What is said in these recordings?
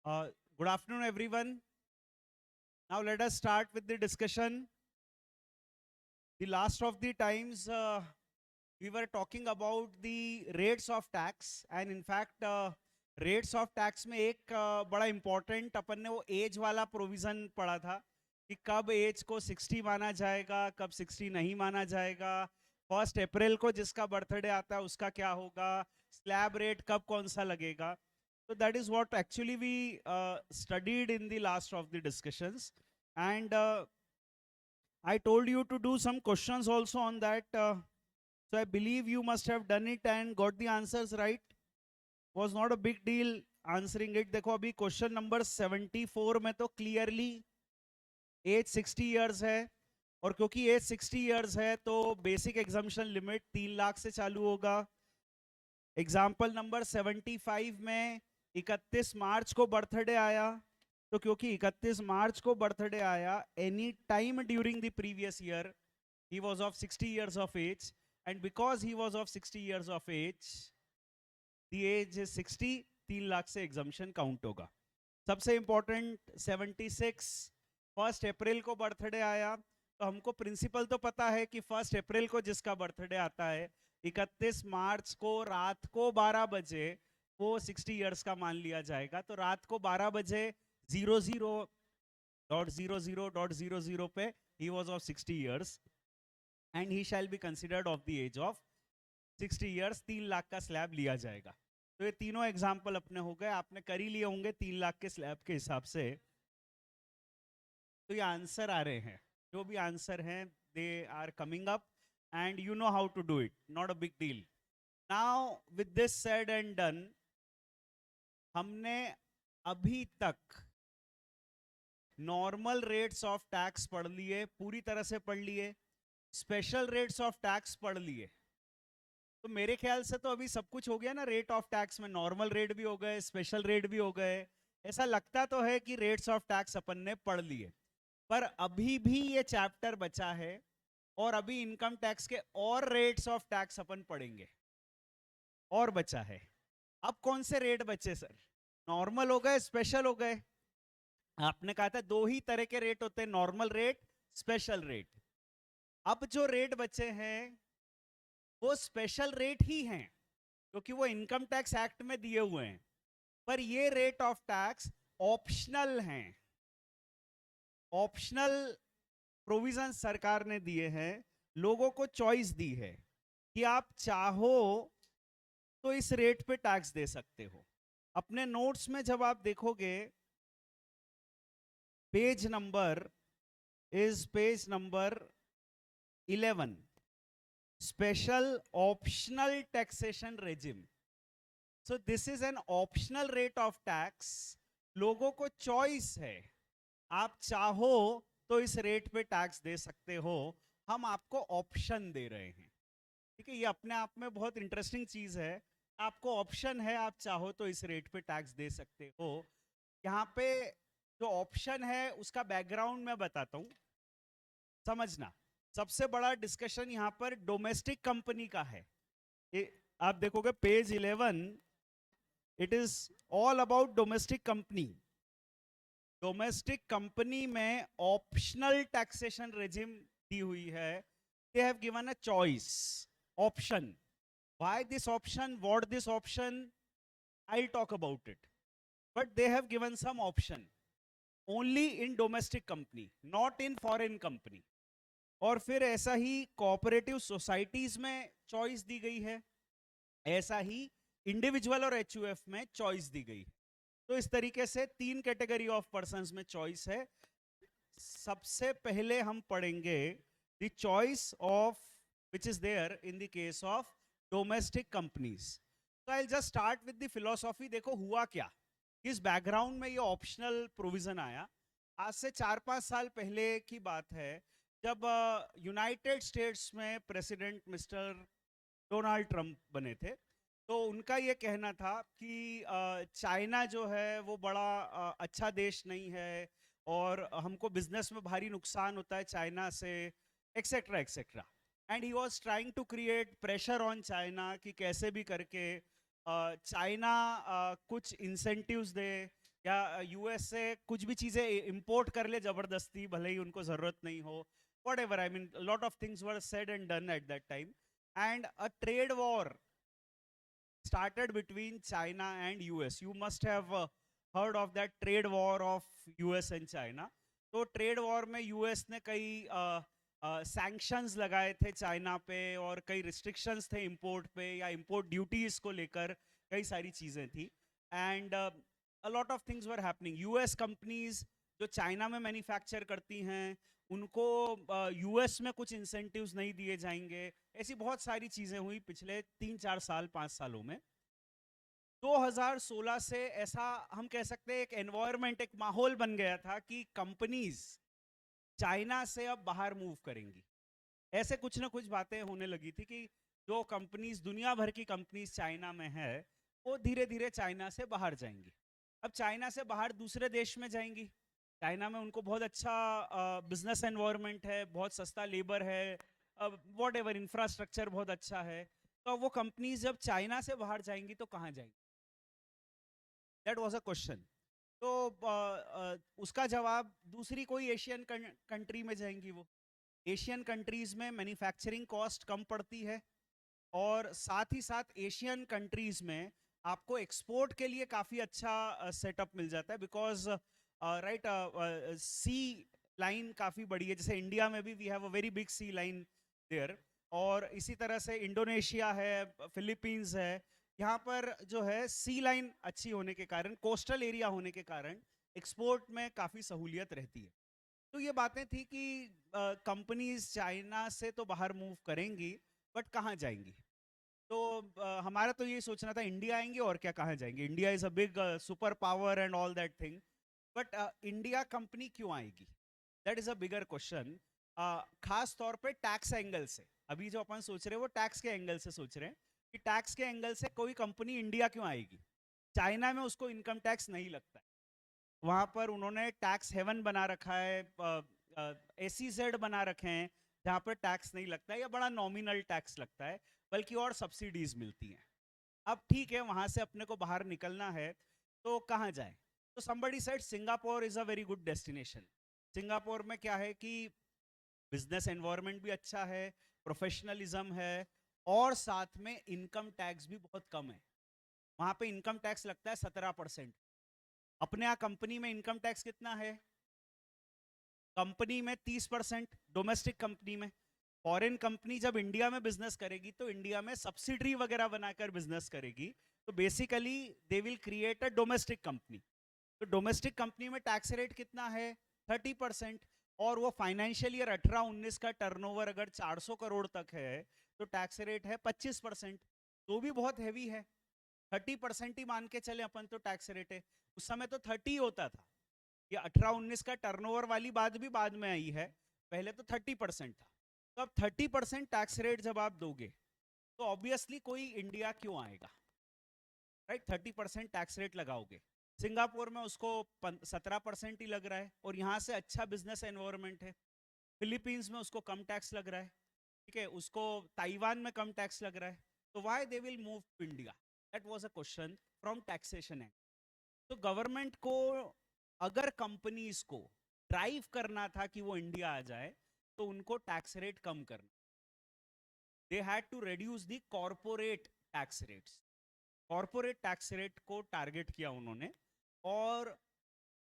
Good afternoon, everyone. Now let us start with the discussion. The last of the times we were talking about the rates of tax, and in fact rates of tax में एक बड़ा important अपन ने वो as वाला provision पढ़ा था कि कब एज को 60 माना जाएगा, कब 60 नहीं माना जाएगा, 1 अप्रैल को जिसका बर्थडे आता है उसका क्या होगा, स्लैब रेट कब कौन सा लगेगा. So that is what actually we studied in the last of the discussions, and I told you to do some questions also on that. So I believe you must have done it and got the answers right. Was not a big deal answering it. देखो अभी question number 74 में तो clearly as 60 years है, और क्योंकि as 60 years है तो basic exemption limit 3 lakh से चालू होगा. एग्जाम्पल नंबर 75 में 31 मार्च को बर्थडे आया, तो क्योंकि 31 मार्च को बर्थडे आया, any time during the previous year he was of 60 years of age, and because he was of 60 years of age the age is 60, 3 lakh से एग्जम्पशन काउंट होगा. सबसे इंपॉर्टेंट 76 1 अप्रैल को बर्थडे आया, तो हमको प्रिंसिपल तो पता है कि 1 अप्रैल को जिसका बर्थडे आता है 31 मार्च को रात को 12 बजे वो 60 इयर्स का मान लिया जाएगा. तो रात को 12 बजे 00.00.00 पे he was of 60 years and he shall be considered of the age of 60 years. 3 lakh का स्लैब लिया जाएगा. तो ये तीनों एग्जाम्पल अपने हो गए, आपने कर ही लिए होंगे 3 लाख के स्लैब के हिसाब से. तो ये आंसर आ रहे हैं, जो भी आंसर हैं they are coming up and you know how to do it, not a big deal. Now with this said and done, हमने अभी तक नॉर्मल रेट्स ऑफ टैक्स पढ़ लिए, पूरी तरह से पढ़ लिए, स्पेशल रेट्स ऑफ टैक्स पढ़ लिए. तो मेरे ख्याल से तो अभी सब कुछ हो गया ना. रेट ऑफ टैक्स में नॉर्मल रेट भी हो गए, स्पेशल रेट भी हो गए. ऐसा लगता तो है कि रेट्स ऑफ टैक्स अपन ने पढ़ लिए, पर अभी भी ये चैप्टर बचा है, और अभी इनकम टैक्स के और रेट्स ऑफ टैक्स अपन पढ़ेंगे, और बचा है. अब कौन से रेट बचे सर? नॉर्मल हो गए, स्पेशल हो गए. आपने कहा था दो ही तरह के रेट होते हैं, नॉर्मल रेट, स्पेशल रेट. अब जो रेट बचे हैं वो स्पेशल रेट ही हैं, क्योंकि वो इनकम टैक्स एक्ट में दिए हुए हैं, पर ये रेट ऑफ टैक्स ऑप्शनल हैं. ऑप्शनल प्रोविजन सरकार ने दिए हैं, लोगों को चॉइस दी है कि आप चाहो तो इस रेट पे टैक्स दे सकते हो. अपने नोट्स में जब आप देखोगे, page number is page number 11, special optional taxation regime. So this is an optional rate of tax. लोगों को चॉइस है, आप चाहो तो इस रेट पे टैक्स दे सकते हो, हम आपको ऑप्शन दे रहे हैं. ठीक है, ये अपने आप में बहुत इंटरेस्टिंग चीज है. आपको ऑप्शन है, आप चाहो तो इस रेट पे टैक्स दे सकते हो. यहाँ पे जो ऑप्शन है उसका बैकग्राउंड मैं बताता हूँ, समझना. सबसे बड़ा डिस्कशन यहाँ पर डोमेस्टिक कंपनी का है. आप देखोगे page 11, it is all about domestic company. Domestic company में ऑप्शनल टैक्सेशन रेजिम दी हुई है. They have given a choice, option. Why this option, what this option, I'll talk about it. But they have given some option only in domestic company, not in foreign company. और फिर ऐसा ही cooperative societies में choice दी गई है, ऐसा ही इंडिविजुअल और एचयूएफ में चॉइस दी गई. तो इस तरीके से 3 कैटेगरी ऑफ पर्संस में चॉइस है. सबसे पहले हम पढ़ेंगे the choice of which is there in the case of domestic companies. तो I just start with the philosophy. देखो हुआ क्या, किस बैकग्राउंड में ये ऑप्शनल प्रोविजन आया. आज से 4-5 साल पहले की बात है, जब यूनाइटेड स्टेट्स में प्रेसिडेंट मिस्टर डोनाल्ड ट्रंप बने थे. तो उनका ये कहना था कि चाइना जो है वो बड़ा अच्छा देश नहीं है, और हमको बिजनेस में भारी नुकसान होता है चाइना से, etcetera etcetera. And he was trying to create pressure on China कि कैसे भी करके चाइना कुछ इंसेंटिव्स दे, या यूएस से कुछ भी चीजें इंपोर्ट कर ले जबरदस्ती, भले ही उनको जरूरत नहीं हो, whatever, I mean a lot of things were said and done at that time, and a trade war started between China and US. You must have heard of that trade war of US and China. तो trade war में US ने कई sanctions लगाए थे China पे, और कई restrictions थे इंपोर्ट पे या इंपोर्ट ड्यूटीज को लेकर, कई सारी चीजें थी, and a lot of things were happening. US companies जो चाइना में मैन्युफैक्चर करती हैं, उनको यूएस में कुछ इंसेंटिव्स नहीं दिए जाएंगे. ऐसी बहुत सारी चीजें हुई पिछले 3-4 साल 5 सालों में. 2016 से ऐसा हम कह सकते हैं एक एनवायरनमेंट, एक माहौल बन गया था कि कंपनीज चाइना से अब बाहर मूव करेंगी. ऐसे कुछ ना कुछ बातें होने लगी थी कि जो कंपनीज, दुनिया भर की कंपनीज चाइना में है, वो धीरे धीरे चाइना से बाहर जाएंगी. अब चाइना से बाहर दूसरे देश में जाएंगी. चाइना में उनको बहुत अच्छा बिजनेस एनवायरनमेंट है, बहुत सस्ता लेबर है, वॉट एवर इंफ्रास्ट्रक्चर बहुत अच्छा है. तो वो कंपनीज जब चाइना से बाहर जाएंगी तो कहाँ जाएंगी? That was a question. तो उसका जवाब, दूसरी कोई एशियन कंट्री में जाएंगी. वो एशियन कंट्रीज में मैन्युफैक्चरिंग कॉस्ट कम पड़ती है, और साथ ही साथ एशियन कंट्रीज में आपको एक्सपोर्ट के लिए काफ़ी अच्छा सेटअप मिल जाता है, बिकॉज राइट सी लाइन काफ़ी बड़ी है. जैसे इंडिया में भी we have a very big sea line there, और इसी तरह से इंडोनेशिया है, फिलीपींस है. यहाँ पर जो है सी लाइन अच्छी होने के कारण, कोस्टल एरिया होने के कारण एक्सपोर्ट में काफ़ी सहूलियत रहती है. तो ये बातें थी कि कंपनीज चाइना से तो बाहर मूव करेंगी, बट कहाँ जाएंगी? तो हमारा तो ये सोचना था इंडिया आएंगे, और क्या कहाँ जाएंगे. India is a big super power and all that thing, but India company क्यों आएगी? That is a bigger question. खास तौर पे टैक्स एंगल से. अभी जो अपन सोच रहे हैं वो टैक्स के एंगल से सोच रहे हैं कि टैक्स के एंगल से कोई कंपनी इंडिया क्यों आएगी. चाइना में उसको इनकम टैक्स नहीं लगता है. वहां पर उन्होंने टैक्स हेवन बना रखा है, एसीजेड बना रखे हैं, जहां पर टैक्स नहीं लगता है या बड़ा नॉमिनल टैक्स लगता है, बल्कि और सब्सिडीज मिलती हैं. अब ठीक है, वहां से अपने को बाहर निकलना है, तो कहाँ जाए? तो somebody said Singapore is a very good destination. Singapore में क्या है कि बिजनेस एनवायरनमेंट भी अच्छा है, प्रोफेशनलिज्म है, और साथ में इनकम टैक्स भी बहुत कम है. वहां पे इनकम टैक्स लगता है 17%. अपने यहाँ कंपनी में इनकम टैक्स कितना है? कंपनी में 30%, डोमेस्टिक कंपनी में. फॉरेन कंपनी जब इंडिया में बिजनेस करेगी तो इंडिया में सब्सिडरी वगैरह बनाकर बिजनेस करेगी, तो basically they will create a domestic company. तो डोमेस्टिक कंपनी में टैक्स रेट कितना है? 30%. और वो फाइनेंशियल ईयर 18-19 का टर्नओवर अगर 400 करोड़ तक है, तो टैक्स रेट है 25%. तो भी बहुत हैवी है. 30% ही मान के चले अपन, तो टैक्स रेट है. उस समय तो 30 होता था. ये 18-19 का टर्नओवर वाली बात भी बाद में आई है, पहले तो 30% था. तो अब 30% टैक्स रेट जब आप दोगे, तो ऑब्वियसली कोई इंडिया क्यों आएगा, राइट? 30% टैक्स रेट लगाओगे. सिंगापुर में उसको 17% ही लग रहा है, और यहाँ से अच्छा बिजनेस एनवायरनमेंट है. फिलीपींस में उसको कम टैक्स लग रहा है, ठीक है, उसको ताइवान में कम टैक्स लग रहा है. तो why they will move to India? That was a question from taxation act. तो गवर्नमेंट को अगर कंपनीज को ड्राइव करना था कि वो इंडिया आ जाए, तो उनको टैक्स रेट कम करना. They had to reduce the corporate tax rates. Corporate tax rate को टारगेट किया उन्होंने, और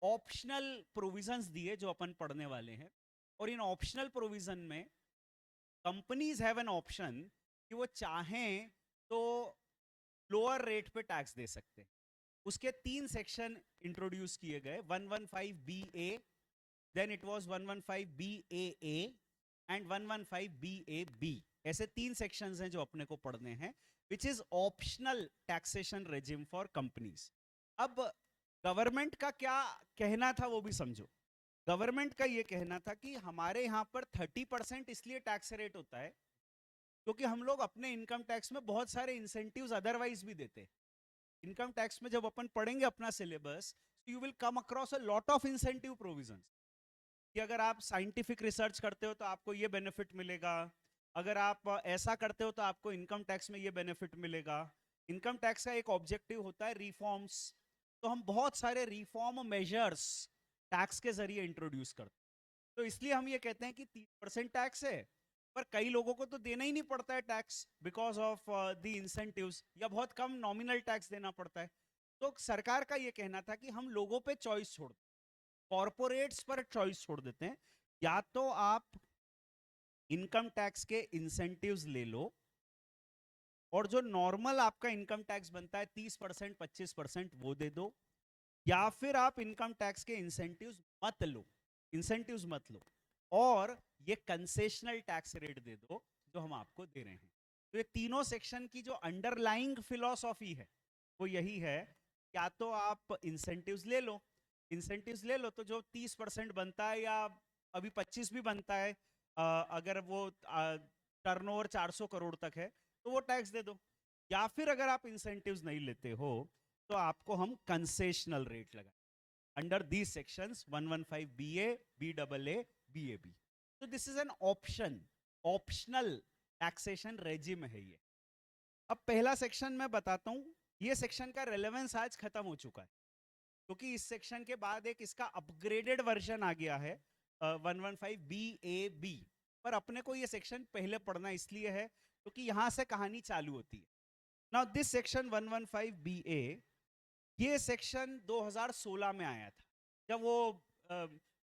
ऑप्शनल प्रोविजंस दिए जो अपन पढ़ने वाले हैं. और इन ऑप्शनल प्रोविजन में कंपनीज हैव एन ऑप्शन कि वो चाहें तो लोअर रेट पे टैक्स दे सकते हैं. उसके 3 सेक्शन इंट्रोड्यूस किए गए. 115BA, then it was 115BAA and 115BAB. ऐसे 3 सेक्शंस हैं जो अपने को पढ़ने हैं, which is optional taxation regime for companies. अब गवर्नमेंट का क्या कहना था वो भी समझो. गवर्नमेंट का ये कहना था कि हमारे यहाँ पर 30% इसलिए टैक्स रेट होता है क्योंकि हम लोग अपने इनकम टैक्स में बहुत सारे इंसेंटिव्स अदरवाइज भी देते हैं. इनकम टैक्स में जब अपन पढ़ेंगे अपना syllabus, you will come across a lot of incentive provisions. कि अगर आप साइंटिफिक रिसर्च करते हो तो आपको ये बेनिफिट मिलेगा, अगर आप ऐसा करते हो तो आपको इनकम टैक्स में ये बेनिफिट मिलेगा. इनकम टैक्स का एक ऑब्जेक्टिव होता है रिफॉर्म्स, तो हम बहुत सारे रिफॉर्म मेजर्स टैक्स के जरिए इंट्रोड्यूस करते हैं। तो इसलिए हम ये कहते हैं कि 30% टैक्स है, पर कई लोगों को तो देना ही नहीं पड़ता है tax because of the incentives, या बहुत कम नॉमिनल टैक्स देना पड़ता है। तो सरकार का ये कहना था कि हम लोगों पे चॉइस छोड़, कॉरपोरेट्स पर चॉइस छोड़ देते हैं, या तो आप इनकम टैक्स के इंसेंटिव्स ले लो, और जो नॉर्मल आपका इनकम टैक्स बनता है 30% 25% वो दे दो, या फिर आप इनकम टैक्स के इंसेंटिव्स मत लो और ये कंसेशनल टैक्स रेट दे दो जो हम आपको दे रहे हैं। तो ये तीनों सेक्शन की जो अंडरलाइंग फिलॉसफी है वो यही है, या तो आप इंसेंटिव्स ले लो तो जो 30% बनता है या अभी 25 भी बनता है, अगर वो टर्नओवर 400 करोड़ तक है तो वो टैक्स दे दो, या फिर अगर आप इंसेंटिव्स नहीं लेते हो तो आपको हम कंसेशनल रेट लगाए under these sections 115 BA, BAA, BAB। तो this is an optional taxation regime है ये। अब पहला सेक्शन मैं बताता हूं, ये सेक्शन का रेलेवेंस आज खत्म हो चुका है क्योंकि इस सेक्शन के बाद एक इसका अपग्रेडेड वर्जन आ गया है 115 BAB, पर अपने को ये सेक्शन पहले पढ़ना इसलिए है क्योंकि यहां से कहानी चालू होती है। नाउ दिस सेक्शन 115 BA, ये सेक्शन 2016 में आया था जब वो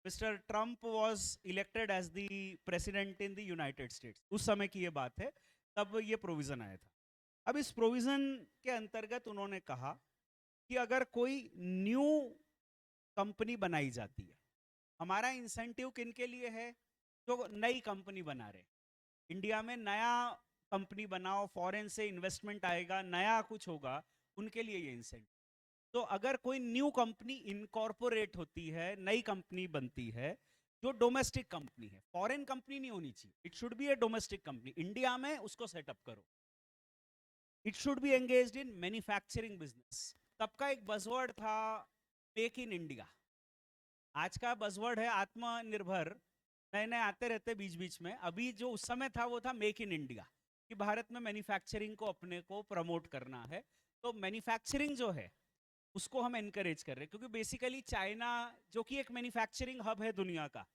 mister Trump was elected as the president in the United States, उस समय की ये बात है, तब ये प्रोविजन आया था। अब इस प्रोविजन के अंतर्गत उन्होंने कहा कि अगर कोई न्यू कंपनी बनाई जाती है, हमारा इंसेंटिव किन के लिए है, जो नई कंपनी बना रहे, इंडिया में नया कंपनी बनाओ, फॉरेन से इन्वेस्टमेंट आएगा, नया कुछ होगा, उनके लिए ये इंसेंटिव। तो अगर कोई न्यू कंपनी इनकॉर्पोरेट होती है, नई कंपनी बनती है जो डोमेस्टिक कंपनी है, फॉरेन कंपनी नहीं होनी चाहिए, it should B A domestic company, India में उसको सेटअप करो, it should be engaged in manufacturing business. तब का एक बजवर्ड था मेक इन इंडिया, आज का बजवर्ड है आत्मनिर्भर, नए नए आते रहते बीच बीच में। अभी जो उस समय था वो था मेक इन इंडिया, कि भारत में मैन्युफैक्चरिंग को अपने को प्रमोट करना है। तो मैन्युफैक्चरिंग जो है उसको हम एनकरेज कर रहे हैं, क्योंकि बेसिकली चाइना जो कि एक मैन्युफैक्चरिंग हब है दुनिया का,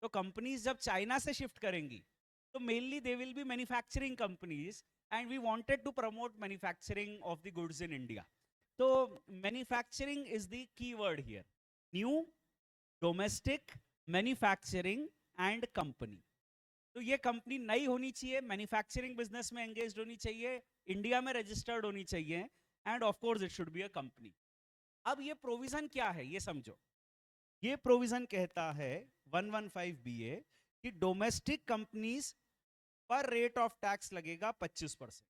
तो कंपनीज जब चाइना से शिफ्ट करेंगी तो mainly they will be manufacturing companies, and we wanted to promote manufacturing of the goods in India. तो manufacturing is the key word here, new, domestic, manufacturing and company. तो ये company नई होनी चाहिए, manufacturing business में engaged होनी चाहिए, India में रजिस्टर्ड होनी चाहिए, end of course it should be a company. अब ये प्रोविजन क्या है ये समझो, ये प्रोविजन कहता है 115 BA कि डोमेस्टिक कंपनीज पर रेट ऑफ टैक्स लगेगा 25%।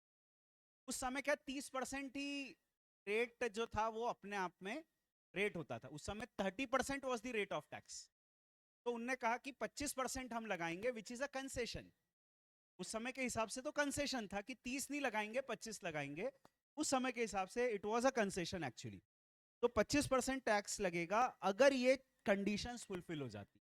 उस समय क्या 30% ही रेट जो था वो अपने आप में रेट होता था, उस समय 30% was the rate of tax. तो उनने कहा कि 25% हम लगाएंगे विच इज अ कंसेशन। उस समय के हिसाब से तो कंसेशन था कि 30 नहीं लगाएंगे 25 लगाएंगे, उस समय के हिसाब से it was a concession actually. तो 25% टैक्स लगेगा अगर ये कंडीशंस फुलफिल हो जाती।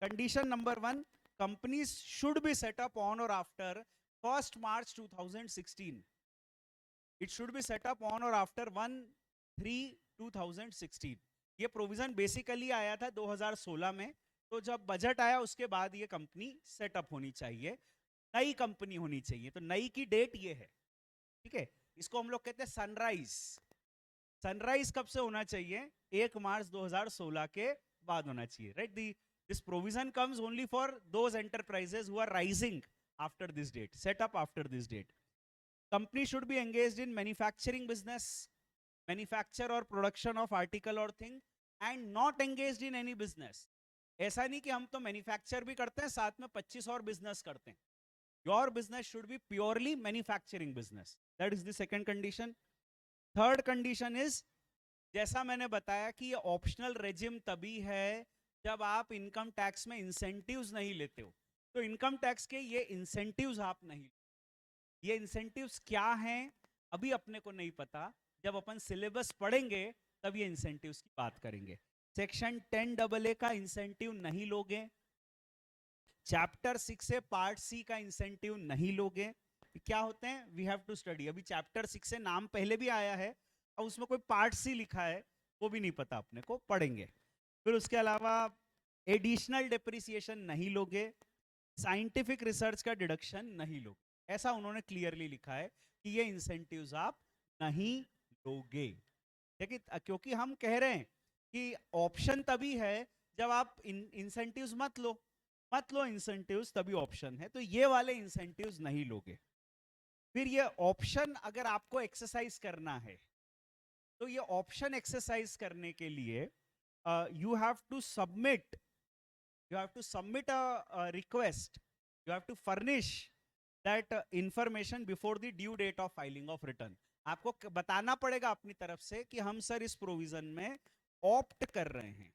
Condition number 1, companies should be set up on or after 1 March 2016। It should be set up on or after 1/3/2016। ये प्रोविजन बेसिकली आया था 2016 में, तो जब बजट आया उसके बाद ये कंपनी सेटअप होनी चाहिए, नई कंपनी होनी चाहिए। तो नई की डेट ये है, ठीक है, इसको हम लोग कहते हैं सनराइज। सनराइज कब से होना चाहिए, 1 मार्च 2016 के बाद होना चाहिए, right. This provision comes only for those enterprises who are rising after this date, set up after this date. Company should be engaged in manufacturing business, manufacture और प्रोडक्शन ऑफ आर्टिकल और thing, and not engaged in any business. ऐसा नहीं कि हम तो manufacture भी करते हैं साथ में 25 और बिजनेस करते हैं। Your business should be purely manufacturing business, that is the second condition. Third condition is, जैसा मैंने बताया कि ये ऑप्शनल रेजिम तभी है जब आप इनकम टैक्स में इंसेंटिव्स नहीं लेते हो। तो इनकम टैक्स के ये इंसेंटिव्स आप नहीं, ये इंसेंटिव्स क्या हैं अभी अपने को नहीं पता, जब अपन सिलेबस पढ़ेंगे तब ये इंसेंटिव्स की बात करेंगे। सेक्शन 10AA का इंसेंटिव नहीं लोगे, चैप्टर 6 से पार्ट सी का इंसेंटिव नहीं लोगे। क्या होते हैं वी हैव टू स्टडी। अभी चैप्टर 6 से नाम पहले भी आया है, अब उसमें कोई पार्ट्स ही लिखा है वो भी नहीं पता, अपने को पढ़ेंगे। फिर उसके अलावा एडिशनल डेप्रिसिएशन नहीं लोगे, साइंटिफिक रिसर्च का डिडक्शन नहीं लोगे, ऐसा उन्होंने क्लियरली लिखा है कि ये इंसेंटिव्स आप नहीं लोगे। ठीक है, क्योंकि हम कह रहे हैं कि ऑप्शन तभी है जब आप इंसेंटिव्स मत लो इंसेंटिव्स, तभी ऑप्शन है, तो ये वाले इंसेंटिव्स नहीं लोगे। फिर ये ऑप्शन अगर आपको एक्सरसाइज करना है, तो ये ऑप्शन एक्सरसाइज करने के लिए you have to submit a request, you have to furnish that information before the due date of filing of return। आपको बताना पड़ेगा अपनी तरफ से कि हम सर इस प्रोविजन में ऑप्ट कर रहे हैं,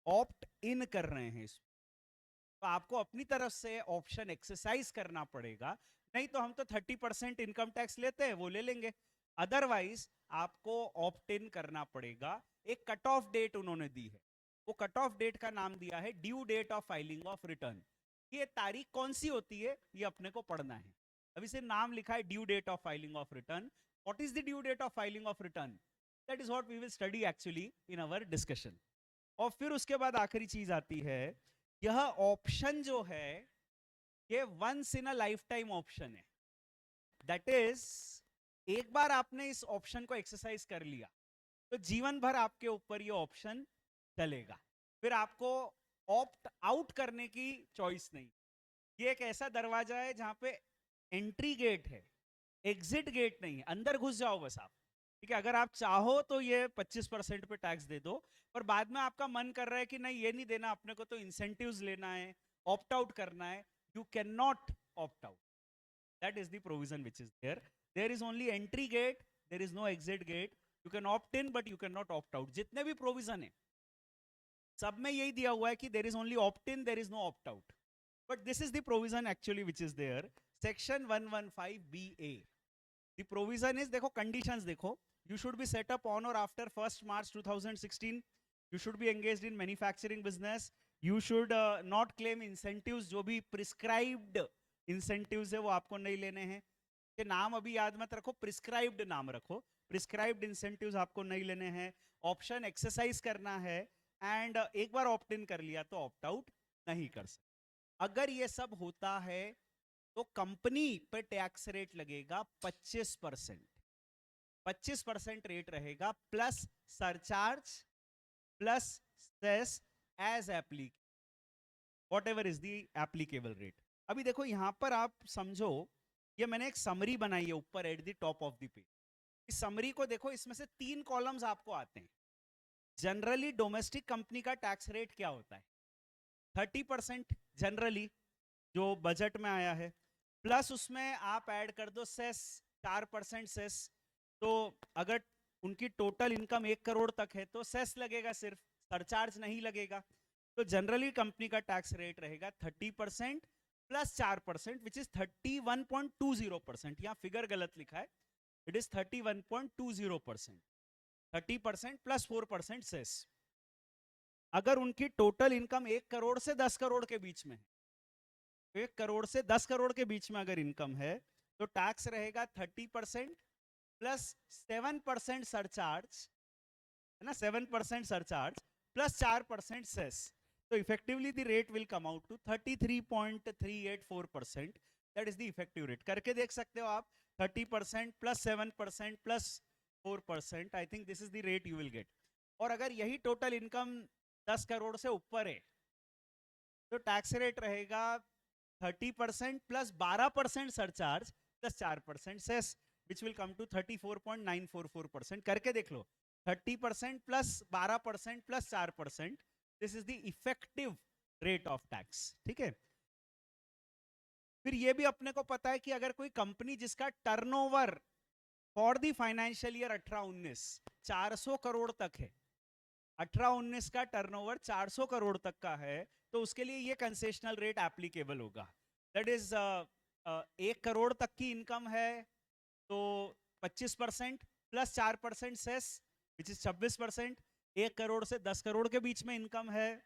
ऑप्ट इन कर रहे हैं, तो आपको अपनी तरफ से ऑप्शन एक्सरसाइज करना पड़ेगा। नहीं तो हम तो 30% इनकम टैक्स लेते हैं, वो ले लेंगे। अदरवाइज आपको ऑप्ट इन करना पड़ेगा। एक कट ऑफ डेट उन्होंने दी है, वो कट ऑफ डेट का नाम दिया है due date of filing of return. ये तारीख कौन सी होती है ये अपने को पढ़ना है। अभी से नाम लिखा है due date of filing of return. What is the due date of filing of return? That is what we will study actually in our discussion. और फिर उसके बाद आखिरी चीज आती है, यह ऑप्शन जो है ये once in a life time option है। दैट इज, एक बार आपने इस ऑप्शन को एक्सरसाइज कर लिया तो जीवन भर आपके ऊपर ये ऑप्शन चलेगा, फिर आपको ऑप्ट आउट करने की चॉइस नहीं। ये एक ऐसा दरवाजा है जहां पे एंट्री गेट है, एग्जिट गेट नहीं है, अंदर घुस जाओ बस आप। ठीक है, अगर आप चाहो तो ये 25% पे टैक्स दे दो, पर बाद में आपका मन कर रहा है कि नहीं ये नहीं देना अपने को, तो इंसेंटिव्स लेना है, ऑप्ट आउट करना है, you can not opt out. That is the provision which is there. There is only entry gate, there is no exit gate. You can opt in but you can not opt out. जितने भी provision है सब में यही दिया हुआ है कि there is only opt in, there is no opt out. But this is the provision actually which is there, section 115BA। The provision is, देखो conditions देखो, you should be set up on or after 1st March 2016, you should be engaged in manufacturing business, you should not claim incentives, जो भी prescribed incentives है वो आपको नहीं लेने हैं। के नाम अभी याद मत रखो, prescribed नाम रखो, prescribed incentives आपको नहीं लेने हैं। ऑप्शन एक्सरसाइज करना है, एंड एक बार ऑप्ट इन कर लिया तो ऑप्ट आउट नहीं कर सकते। अगर ये सब होता है तो कंपनी पे टैक्स रेट लगेगा 25%। 25% रेट रहेगा, plus surcharge plus cess as applicable, whatever is the applicable rate. अभी देखो यहां पर आप समझो, ये मैंने एक समरी बनाई है ऊपर at the top of the page. इस समरी को देखो, इसमें से 3 कॉलम्स आपको आते हैं। जनरली डोमेस्टिक कंपनी का टैक्स रेट क्या होता है? 30% जनरली, जो बजट में आया है, प्लस उसमें आप ऐड कर दो सेस, 4% सेस। तो अगर उनकी टोटल इनकम 1 करोड़ तक है तो सेस लगेगा, सिर्फ सरचार्ज नहीं लगेगा। तो जनरली कंपनी का टैक्स रेट रहेगा 30% प्लस 4%, विच इज 31.20%। यहाँ फिगर गलत लिखा है, इट इज 31.20%। 30% plus 4% cess. अगर उनकी टोटल इनकम 1 करोड़ से 10 करोड़ के बीच में है, 1 करोड़ से 10 करोड़ के बीच में अगर इनकम है तो टैक्स रहेगा 30% प्लस 7% सरचार्ज, है ना, 7% सरचार्ज प्लस 4% सेस। तो effectively the rate will come out to 33.384%। That is the effective rate. करके देख सकते हो आप, 30% plus 7% plus 4%, I think this is the rate you will get. और अगर यही टोटल इनकम 10 करोड़ से ऊपर है तो टैक्स रेट रहेगा 30% plus 12% surcharge plus 4% cess, which will come to 34.944%। करके देख लो, 30% plus 12% plus 4%, this is the effective rate of tax. ठीक है, फिर ये भी अपने को पता है कि अगर कोई कंपनी जिसका turnover for the financial year 18-19 400 crore तक है, 18-19 का टर्नओवर 400 करोड़ तक का है, तो उसके लिए ये कंसेशनल रेट एप्लीकेबल होगा। दैट इज 1 करोड़ तक की इनकम है तो 25% plus 4% cess, which is 26%। 1 crore से 10 करोड़ के बीच में इनकम है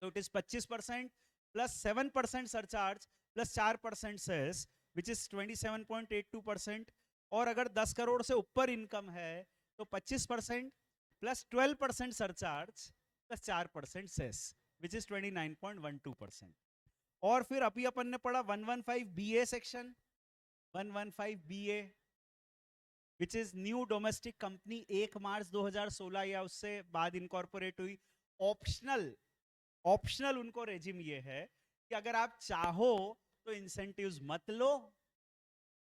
तो it is 25% plus 7% surcharge plus 4% cess, which is 27.82%। और अगर 10 करोड़ से ऊपर इनकम है तो 25% plus 12% surcharge plus 4% cess which is 29.12%। और फिर अभी अपन ने पढ़ा 115 BA section, 115 BA which is new domestic company 1 March 2016 या उससे बाद इनकॉर्पोरेट हुई। ऑप्शनल उनको रेजिम ये है कि अगर आप चाहो तो इंसेंटिव्स मत लो,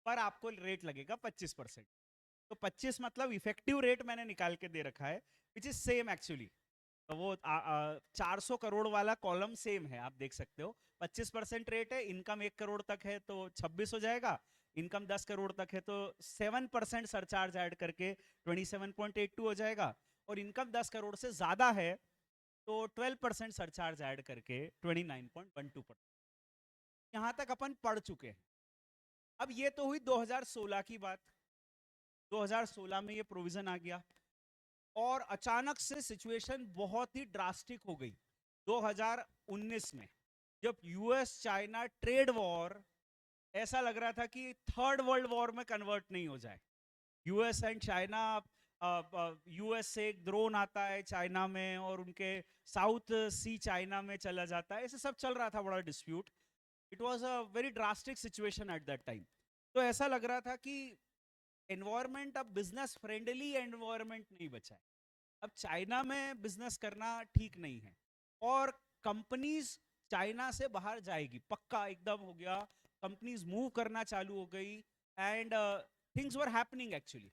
पर आपको रेट लगेगा 25%। तो 25 मतलब इफेक्टिव रेट मैंने निकाल के दे रखा है विच इज सेम एक्चुअली। तो वो 400 करोड़ वाला कॉलम सेम है, आप देख सकते हो। 25% रेट है, इनकम 1 करोड़ तक है तो 26 हो जाएगा, इनकम 10 करोड़ तक है तो 7% सरचार्ज ऐड करके 27.82 हो जाएगा, और इनकम 10 करोड़ से ज्यादा है तो 12% सरचार्ज ऐड करके 29.12%। यहां तक अपन पढ़ चुके हैं। अब ये तो हुई 2016 की बात। 2016 में ये प्रोविजन आ गया और अचानक से सिचुएशन बहुत ही ड्रास्टिक हो गई 2019 में, जब यूएस चाइना ट्रेड वॉर ऐसा लग रहा था कि थर्ड वर्ल्ड वॉर में कन्वर्ट नहीं हो जाए। यूएस एंड चाइना, यूएस से एक ड्रोन आता है चाइना में और उनके साउथ सी चाइना में चला जाता है, ऐसे सब चल रहा था, बड़ा dispute. It was a very drastic situation at that time. तो ऐसा लग रहा था कि एनवायरमेंट अब बिजनेस फ्रेंडली एनवायरमेंट नहीं बचा है, अब चाइना में बिजनेस करना ठीक नहीं है और कंपनीज चाइना से बाहर जाएगी, पक्का एकदम हो गया। कंपनीज मूव करना चालू हो गई and things were happening actually.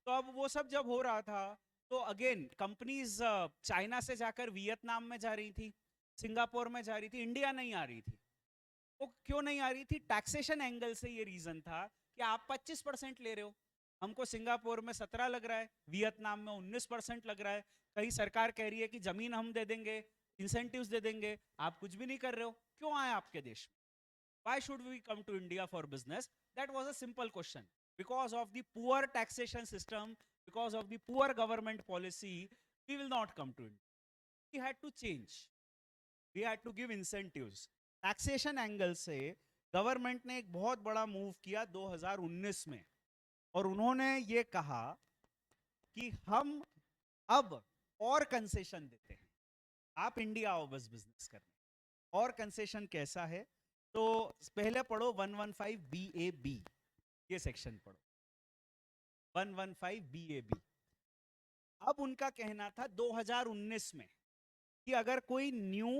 तो अब वो सब जब हो रहा था तो अगेन कंपनीज चाइना से जाकर वियतनाम में जा रही थी, सिंगापुर में जा रही थी, इंडिया नहीं आ रही थी। वो क्यों नहीं आ रही थी? टैक्सेशन एंगल से ये रीजन था कि आप 25% ले रहे हो, हमको सिंगापुर में 17 लग रहा है, वियतनाम में 19% लग रहा है, कहीं सरकार कह रही है कि जमीन हम दे देंगे, इंसेंटिव्स दे देंगे, आप कुछ भी नहीं कर रहे हो, क्यों आए आपके देश में? Why should we come to India for business? That was a simple question. Because of the poor taxation system, because of the poor government policy, we will not come to India. We had to change. We had to give incentives. Taxation angle से government ने एक बहुत बड़ा move किया 2019 में, और उन्होंने ये कहा कि हम अब और कंसेशन देते हैं, आप इंडिया आओ बस बिजनेस करने। और कंसेशन कैसा है? तो पहले पढ़ो 115 BAB, ये सेक्शन पढ़ो 115 BAB। अब उनका कहना था 2019 में कि अगर कोई न्यू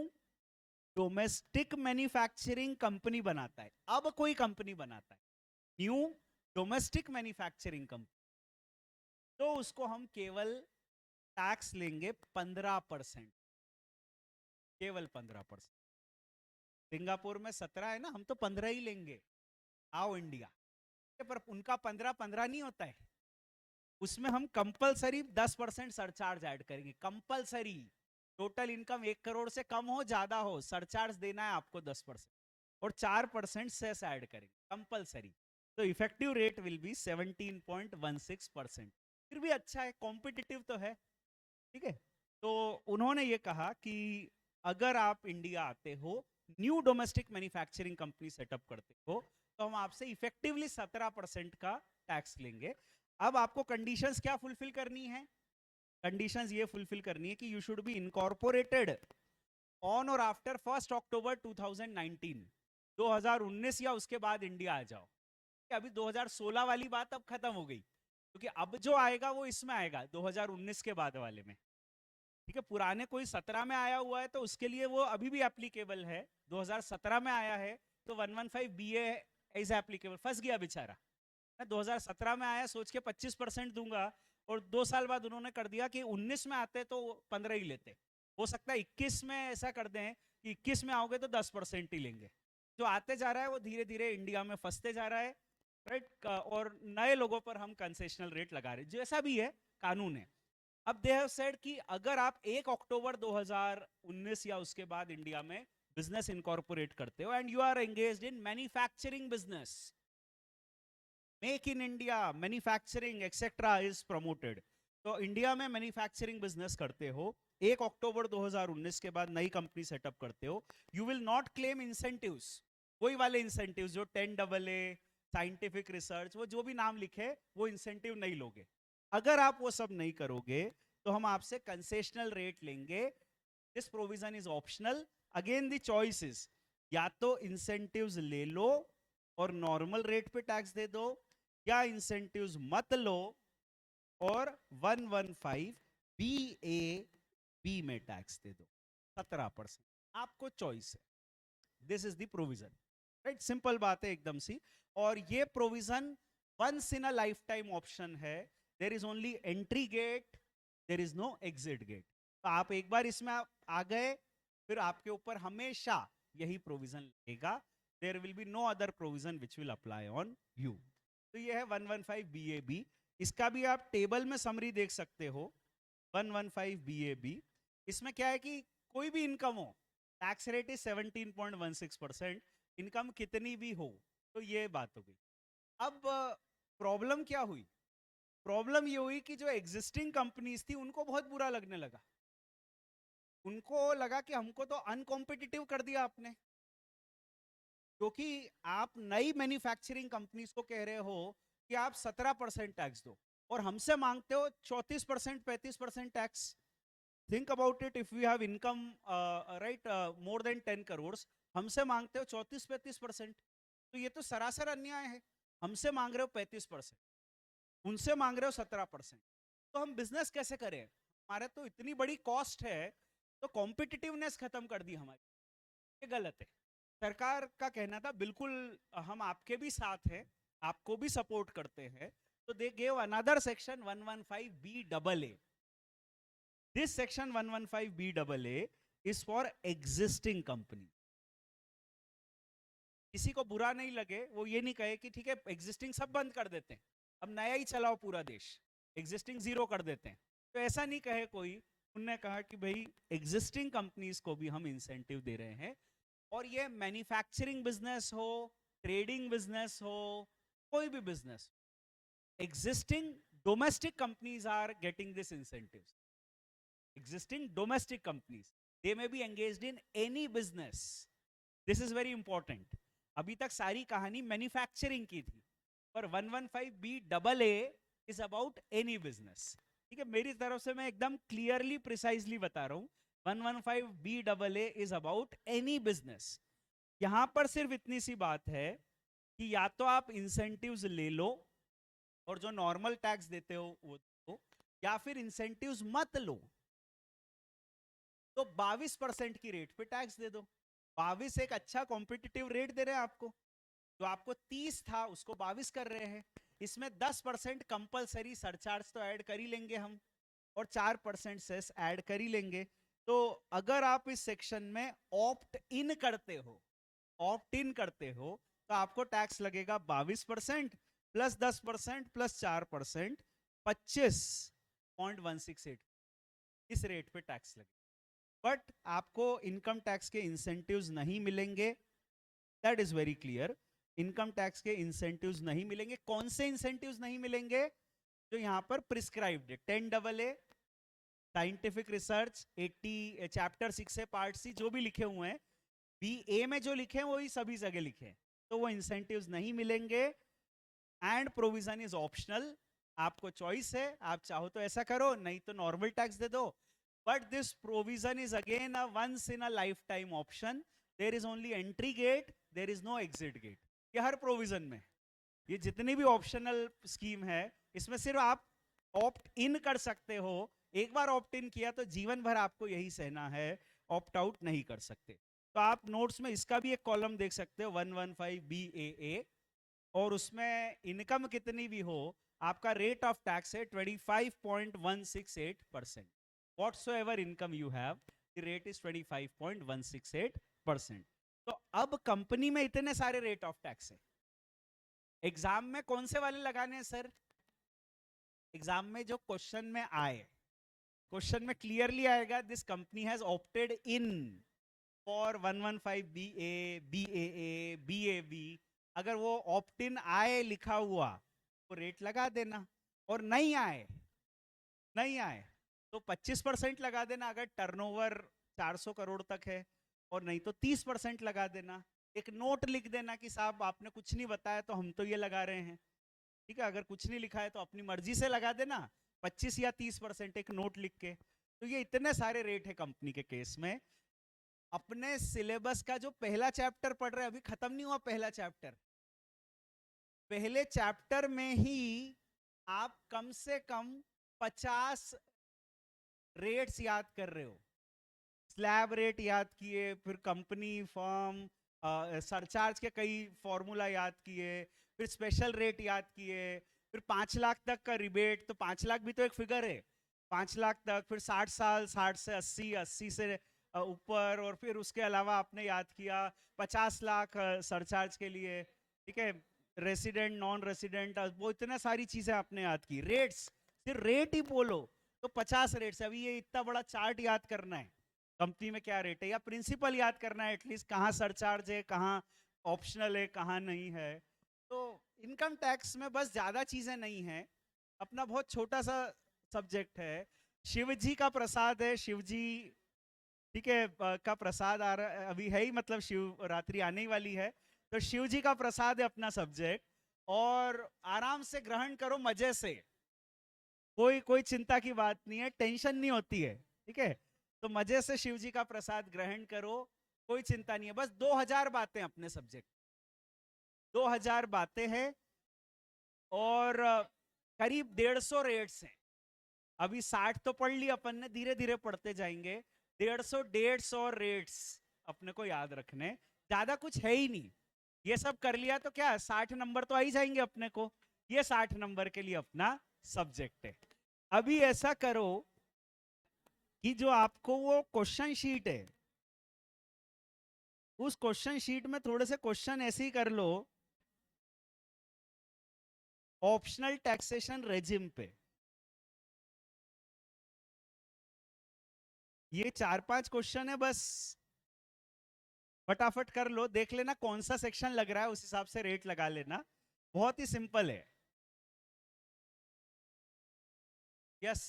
डोमेस्टिक मैन्युफैक्चरिंग कंपनी बनाता है, अब कोई कंपनी बनाता है न्यू डोमेस्टिक मैन्युफैक्चरिंग कंपनी, तो उसको हम केवल टैक्स लेंगे 15%, केवल 15%। सिंगापुर में 17 है ना, हम तो 15 ही लेंगे, आओ इंडिया। पर उनका 15 नहीं होता है, उसमें हम कंपलसरी 10% सरचार्ज ऐड करेंगे, कंपलसरी। टोटल इनकम 1 करोड़ से कम हो ज्यादा हो, सरचार्ज देना है आपको 10%, और 4% सेस ऐड करेंगे कंपलसरी। तो इफेक्टिव रेट विल बी 17.16%। फिर भी अच्छा है, कॉम्पिटिटिव तो है, ठीक है। तो उन्होंने ये कहा कि अगर आप इंडिया आते हो, new domestic manufacturing company setup करते हो, तो हम आपसे इफेक्टिवली 17% का टैक्स लेंगे। अब आपको कंडीशंस क्या फुलफिल करनी है? कंडीशंस ये फुलफिल करनी है कि you should be incorporated on or after 1 अक्टूबर 2019, 2019 या उसके बाद इंडिया आ जाओ। अभी 2016 वाली बात अब खत्म हो गई, क्योंकि अब जो आएगा वो इसमें आएगा 2019 के बाद वाले में, ठीक है। पुराने कोई 17 में आया हुआ है तो उसके लिए वो अभी भी एप्लीकेबल है, 2017 में आया है तो 115 BA इज एप्लीकेबल। फंस गया बेचारा, 2017 में आया सोच के 25% दूंगा, और 2 साल बाद उन्होंने कर दिया कि 19 में आते तो 15 ही लेते। हो सकता है 21 में ऐसा कर दें कि 21 में आओगे तो 10% ही लेंगे। जो आते जा रहा है वो धीरे धीरे इंडिया में फंसते जा रहा है, राइट। और नए लोगों पर हम कंसेशनल रेट लगा रहे, जैसा भी है कानून है। अब दे हैव सेड कि अगर आप 1 अक्टूबर 2019 या उसके बाद इंडिया में बिजनेस इनकॉर्पोरेट करते हो and you are engaged in manufacturing business, make in India, manufacturing etcetera is promoted, तो इंडिया में मैन्युफैक्चरिंग बिजनेस करते हो, 1 अक्टूबर 2019 के बाद नई कंपनी सेटअप करते हो, you will not claim incentives, वही वाले इंसेंटिव्स जो 10AA, साइंटिफिक रिसर्च, वो जो भी नाम लिखे वो इंसेंटिव नहीं लोगे। अगर आप वो सब नहीं करोगे तो हम आपसे कंसेशनल रेट लेंगे. This provision is optional. Again the choice is या तो इंसेंटिव्स ले लो और नॉर्मल रेट पे टैक्स दे दो, या इंसेंटिव्स मत लो और 115 BAB में टैक्स दे दो 17%. आपको चॉइस है. This is the provision. Right, simple बात है एकदम सी. और ये provision once in a life time option है. There is only entry gate, there is no exit gate. तो आप एक बार इसमें आ गए, फिर आपके ऊपर हमेशा यही प्रोविजन लगेगा. There will be no other provision which will apply on you. तो ये है 115 BAB. इसका भी आप टेबल में समरी देख सकते हो. 115 BAB, इसमें क्या है कि कोई भी इनकम हो, टैक्स रेट इज 17.16%. इनकम कितनी भी हो, तो ये बात हो गई. अब प्रॉब्लम क्या हुई? प्रॉब्लम ये हुई कि जो एग्जिस्टिंग कंपनीज थी उनको बहुत बुरा लगने लगा. उनको लगा कि हमको तो अनकॉम्पिटिटिव कर दिया आपने, क्योंकि आप नई मैन्युफैक्चरिंग कंपनीज को कह रहे हो कि आप 17% टैक्स दो और हमसे मांगते हो 34% 35% tax. Think about it. If you have income right more than 10 crore, हमसे मांगते हो 34-35%, तो ये तो सरासर अन्याय है. हमसे मांग रहे हो 35%, उनसे मांग रहे हो 17%. तो हम बिजनेस कैसे करें? हमारे तो इतनी बड़ी कॉस्ट है, तो कॉम्पिटिटिवनेस खत्म कर दी हमारी. ये गलत है. सरकार का कहना था बिल्कुल हम आपके भी साथ हैं, आपको भी सपोर्ट करते हैं. तो they gave another section 115BAA. This section 115BAA is for existing company. किसी को बुरा नहीं लगे, वो ये नहीं कहे कि ठीक है एग्जिस्टिंग सब बंद कर देते हैं, अब नया ही चलाओ पूरा देश, एग्जिस्टिंग जीरो कर देते हैं. तो ऐसा नहीं कहे कोई. उनने कहा कि भाई एग्जिस्टिंग कंपनीज को भी हम इंसेंटिव दे रहे हैं. और ये मैन्युफैक्चरिंग बिजनेस हो, ट्रेडिंग बिजनेस हो, कोई भी business, existing domestic companies are getting this incentive. existing domestic companies, they may be engaged in any business. This is very important. अभी तक सारी कहानी मैन्युफैक्चरिंग की थी, पर 115BAA is about any business. ठीक है, मेरी तरफ से मैं एकदम क्लियरली प्रिसाइजली बता रहा हूं. 115BAA is about any business. यहां पर सिर्फ इतनी सी बात है कि या तो आप इंसेंटिव्स ले लो और जो नॉर्मल टैक्स देते हो वो दो, या फिर इंसेंटिव्स मत लो तो 22% की रेट पे टैक्स दे दो. 22 एक अच्छा कॉम्पिटिटिव रेट दे रहे हैं आपको. जो आपको 30 था उसको 22 कर रहे हैं. इसमें 10% कंपलसरी सरचार्ज तो ऐड कर ही लेंगे हम, और 4% सेस ऐड कर ही लेंगे. तो अगर आप इस सेक्शन में ऑप्ट इन करते हो, तो आपको टैक्स लगेगा 22% प्लस 10% प्लस 4%, 25.168. इस रेट पे टैक्स लगेगा. बट आपको इनकम टैक्स के इंसेंटिव्स नहीं मिलेंगे. That is very clear. Income tax के इंसेंटिव्स नहीं मिलेंगे. कौन से इंसेंटिव्स नहीं मिलेंगे? जो यहां पर प्रिस्क्राइब्ड है. 10AA, साइंटिफिक रिसर्च, 80 चैप्टर 6 है पार्ट सी, जो भी लिखे हुए हैं, BA में जो लिखे हैं वही सभी जगह लिखे हैं. तो वो इंसेंटिव्स नहीं मिलेंगे. And provision is optional. आपको चॉइस है, आप चाहो तो ऐसा करो, नहीं तो नॉर्मल टैक्स दे दो. But this provision is again a once in a lifetime option. There is only entry gate, there is no exit gate. ये हर प्रोविजन में, ये जितनी भी ऑप्शनल स्कीम है, इसमें सिर्फ आप ऑप्ट इन कर सकते हो. एक बार ऑप्ट इन किया तो जीवन भर आपको यही सहना है, ऑप्ट आउट नहीं कर सकते. तो आप नोट्स में इसका भी एक कॉलम देख सकते हो 115BAA, और उसमें इनकम कितनी भी हो, आपका रेट ऑफ टैक्स है 25.168%. Whatsoever income you have, the rate is 25.168%. तो अब कंपनी में इतने सारे रेट ऑफ टैक्स है, एग्जाम में कौन से वाले लगाने हैं सर? एग्जाम में जो क्वेश्चन में आए, क्वेश्चन में क्लियरली आएगा this company has opted in for 115BA, BAA, BAB. अगर वो ऑप्ट इन आए लिखा हुआ तो रेट लगा देना, और नहीं आए तो 25% लगा देना अगर टर्नओवर 400 करोड़ तक है, और नहीं तो 30% लगा देना. एक नोट लिख देना कि साहब आपने कुछ नहीं बताया तो हम तो ये लगा रहे हैं. ठीक है, अगर कुछ नहीं लिखा है तो अपनी मर्जी से लगा देना, 25 या 30% एक नोट लिख के। तो ये इतने सारे रेट है कंपनी के केस में। अपने सिलेबस का जो पहला चैप्टर पढ़ रहे हैं, अभी खत्म नहीं हुआ पहला चैप्टर, पहले चैप्टर में ही आप कम से कम 50 रेट्स याद कर रहे हो। स्लैब रेट याद किए, फिर कंपनी फर्म सरचार्ज के कई फॉर्मूला याद किए, फिर स्पेशल रेट याद किए, फिर 5 लाख तक का रिबेट, तो 5 लाख भी तो एक फिगर है, 5 लाख तक, फिर 60 साल, 60 से 80, 80 से ऊपर, और फिर उसके अलावा आपने याद किया 50 लाख सरचार्ज के लिए, ठीक है, रेसिडेंट नॉन रेसिडेंट, वो इतने सारी चीजें आपने याद की। रेट्स, सिर्फ रेट ही बोलो तो 50 रेट्स। अभी ये इतना बड़ा चार्ट याद करना है कंपनी में क्या रेट है, या प्रिंसिपल याद करना है एटलीस्ट, कहाँ सरचार्ज है, कहाँ ऑप्शनल है, कहाँ नहीं है। तो इनकम टैक्स में बस ज्यादा चीजें नहीं है, अपना बहुत छोटा सा सब्जेक्ट है। शिव जी का प्रसाद है, शिव जी, ठीक है, का प्रसाद आ रहा अभी है ही, मतलब शिवरात्रि आने ही वाली है, तो शिव जी का प्रसाद है अपना सब्जेक्ट। और आराम से ग्रहण करो, मजे से, कोई कोई चिंता की बात नहीं है, टेंशन नहीं होती है, ठीक है। तो मजे से शिव जी का प्रसाद ग्रहण करो, कोई चिंता नहीं है। बस 2000 बातें अपने सब्जेक्ट, 2000 बातें हैं, और करीब 150 रेट्स हैं। अभी 60 तो पढ़ ली अपन ने, धीरे धीरे पढ़ते जाएंगे। 150 रेट्स अपने को याद रखने, ज्यादा कुछ है ही नहीं। ये सब कर लिया तो क्या 60 नंबर तो आ ही जाएंगे अपने को, ये 60 नंबर के लिए अपना सब्जेक्ट है। अभी ऐसा करो कि जो आपको वो क्वेश्चन शीट है, उस क्वेश्चन शीट में थोड़े से क्वेश्चन ऐसे ही कर लो, ऑप्शनल टैक्सेशन रेजिम पे। ये 4-5 क्वेश्चन है बस, फटाफट कर लो, देख लेना कौन सा सेक्शन लग रहा है, उस हिसाब से रेट लगा लेना, बहुत ही सिंपल है। यस,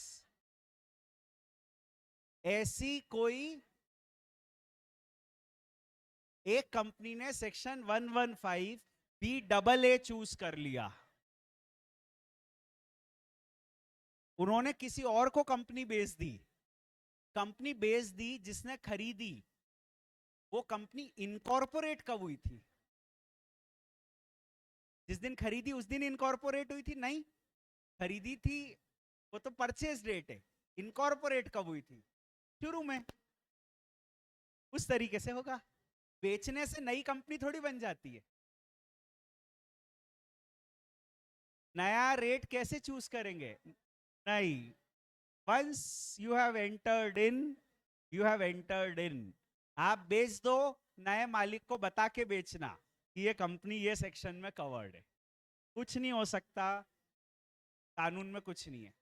ऐसी कोई एक कंपनी ने section 115 B double A choose कर लिया, उन्होंने किसी और को कंपनी बेच दी, कंपनी बेच दी जिसने खरीदी, वो कंपनी इनकॉर्पोरेट कब हुई थी? जिस दिन खरीदी उस दिन इनकॉर्पोरेट हुई थी? नहीं, खरीदी थी, वो तो परचेज डेट है। इनकॉर्पोरेट कब हुई थी? शुरू में। उस तरीके से होगा, बेचने से नई कंपनी थोड़ी बन जाती है। नया रेट कैसे चूज करेंगे? नहीं, once you have entered in, you have entered in, आप बेच दो, नए मालिक को बता के बेचना कि ये कंपनी ये सेक्शन में कवर्ड है, कुछ नहीं हो सकता, कानून में कुछ नहीं है।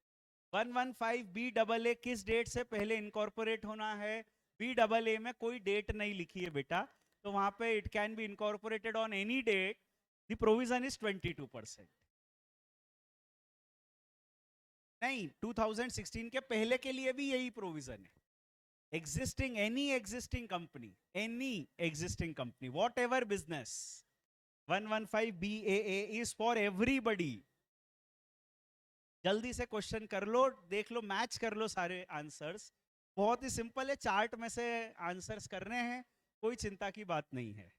115 बी डबल ए किस डेट से पहले इनकॉर्पोरेट होना है? बी डबल ए में कोई डेट नहीं लिखी है बेटा, तो वहां पे it can be incorporated on any date, the provision is 22%। नहीं, 2016 के पहले के लिए भी यही प्रोविजन है। existing, any existing company, any existing company, whatever business, 115 BAA is for everybody। जल्दी से क्वेश्चन कर लो, देख लो, मैच कर लो सारे आंसर्स, बहुत ही सिंपल है, चार्ट में से आंसर्स करने हैं, कोई चिंता की बात नहीं है।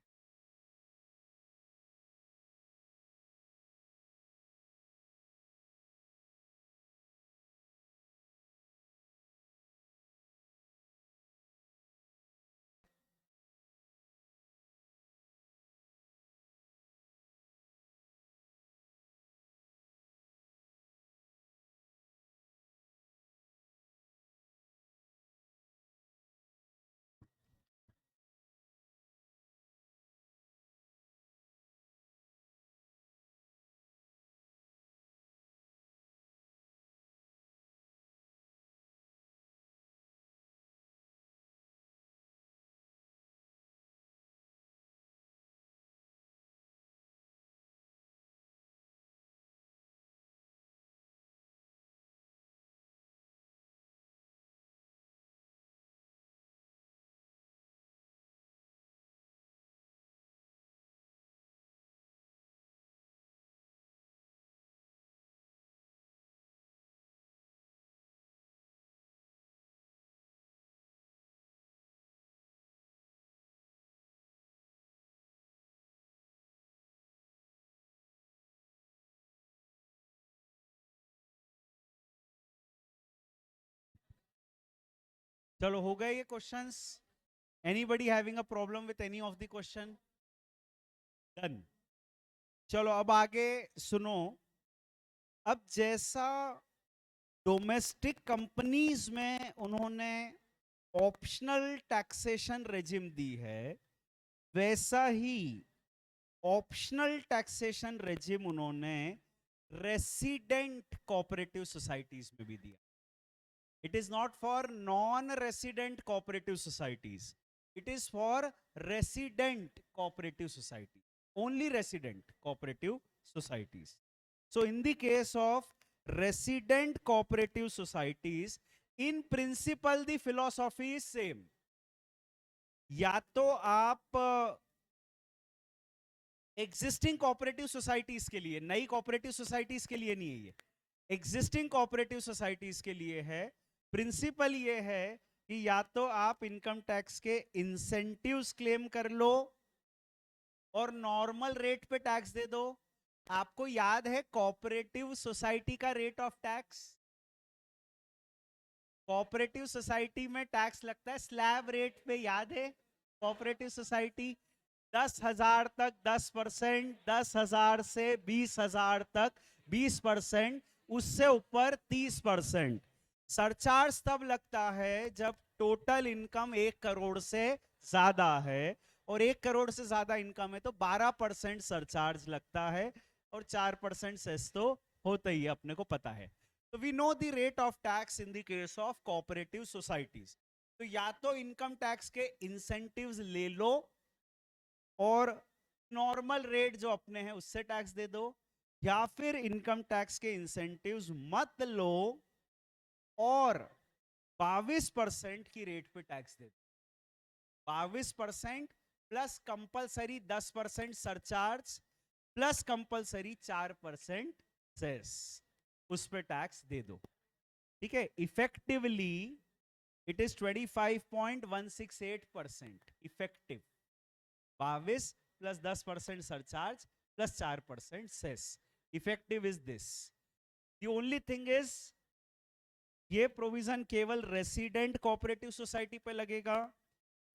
चलो हो गए ये questions? Anybody having a problem with any of the question? Done. चलो अब आगे सुनो। अब जैसा डोमेस्टिक कंपनीज में उन्होंने ऑप्शनल टैक्सेशन रेजिम दी है, वैसा ही ऑप्शनल टैक्सेशन रेजिम उन्होंने रेसिडेंट कोऑपरेटिव सोसाइटीज में भी दिया। It is not for non resident cooperative societies, it is for resident cooperative society, only resident cooperative societies. So in the case of resident cooperative societies, in principle the philosophy is same. या तो आप existing cooperative societies के लिए, नई cooperative societies के लिए नहीं है ये, एग्जिस्टिंग कोऑपरेटिव सोसाइटीज के लिए है। प्रिंसिपल ये है कि या तो आप इनकम टैक्स के इंसेंटिव्स क्लेम कर लो और नॉर्मल रेट पे टैक्स दे दो। आपको याद है कोऑपरेटिव सोसाइटी का rate of tax? Cooperative society में टैक्स लगता है स्लैब रेट पे, याद है? कोऑपरेटिव सोसाइटी 10,000 तक 10%, 10,000 से 20,000 तक 20%, उससे ऊपर 30%। सरचार्ज तब लगता है जब टोटल इनकम 1 करोड़ से ज्यादा है, और 1 करोड़ से ज्यादा इनकम है तो 12% सरचार्ज लगता है, और 4% सेस तो होता ही है, अपने को पता है। तो we know the rate of tax in the case of cooperative societies. तो या तो इनकम टैक्स के इंसेंटिव्स ले लो और नॉर्मल रेट जो अपने हैं उससे टैक्स दे दो, या फिर इनकम टैक्स के इंसेंटिव्स मत लो और 22% की रेट पे टैक्स दे दो। 22% plus compulsory 10% surcharge plus compulsory 4% cess, उस पे टैक्स दे दो। ठीक है, effectively it is 25.168% effective. 22 plus 10% surcharge plus 4% cess, effective is this. The only thing is ये प्रोविजन केवल रेसिडेंट कोऑपरेटिव सोसाइटी पे लगेगा,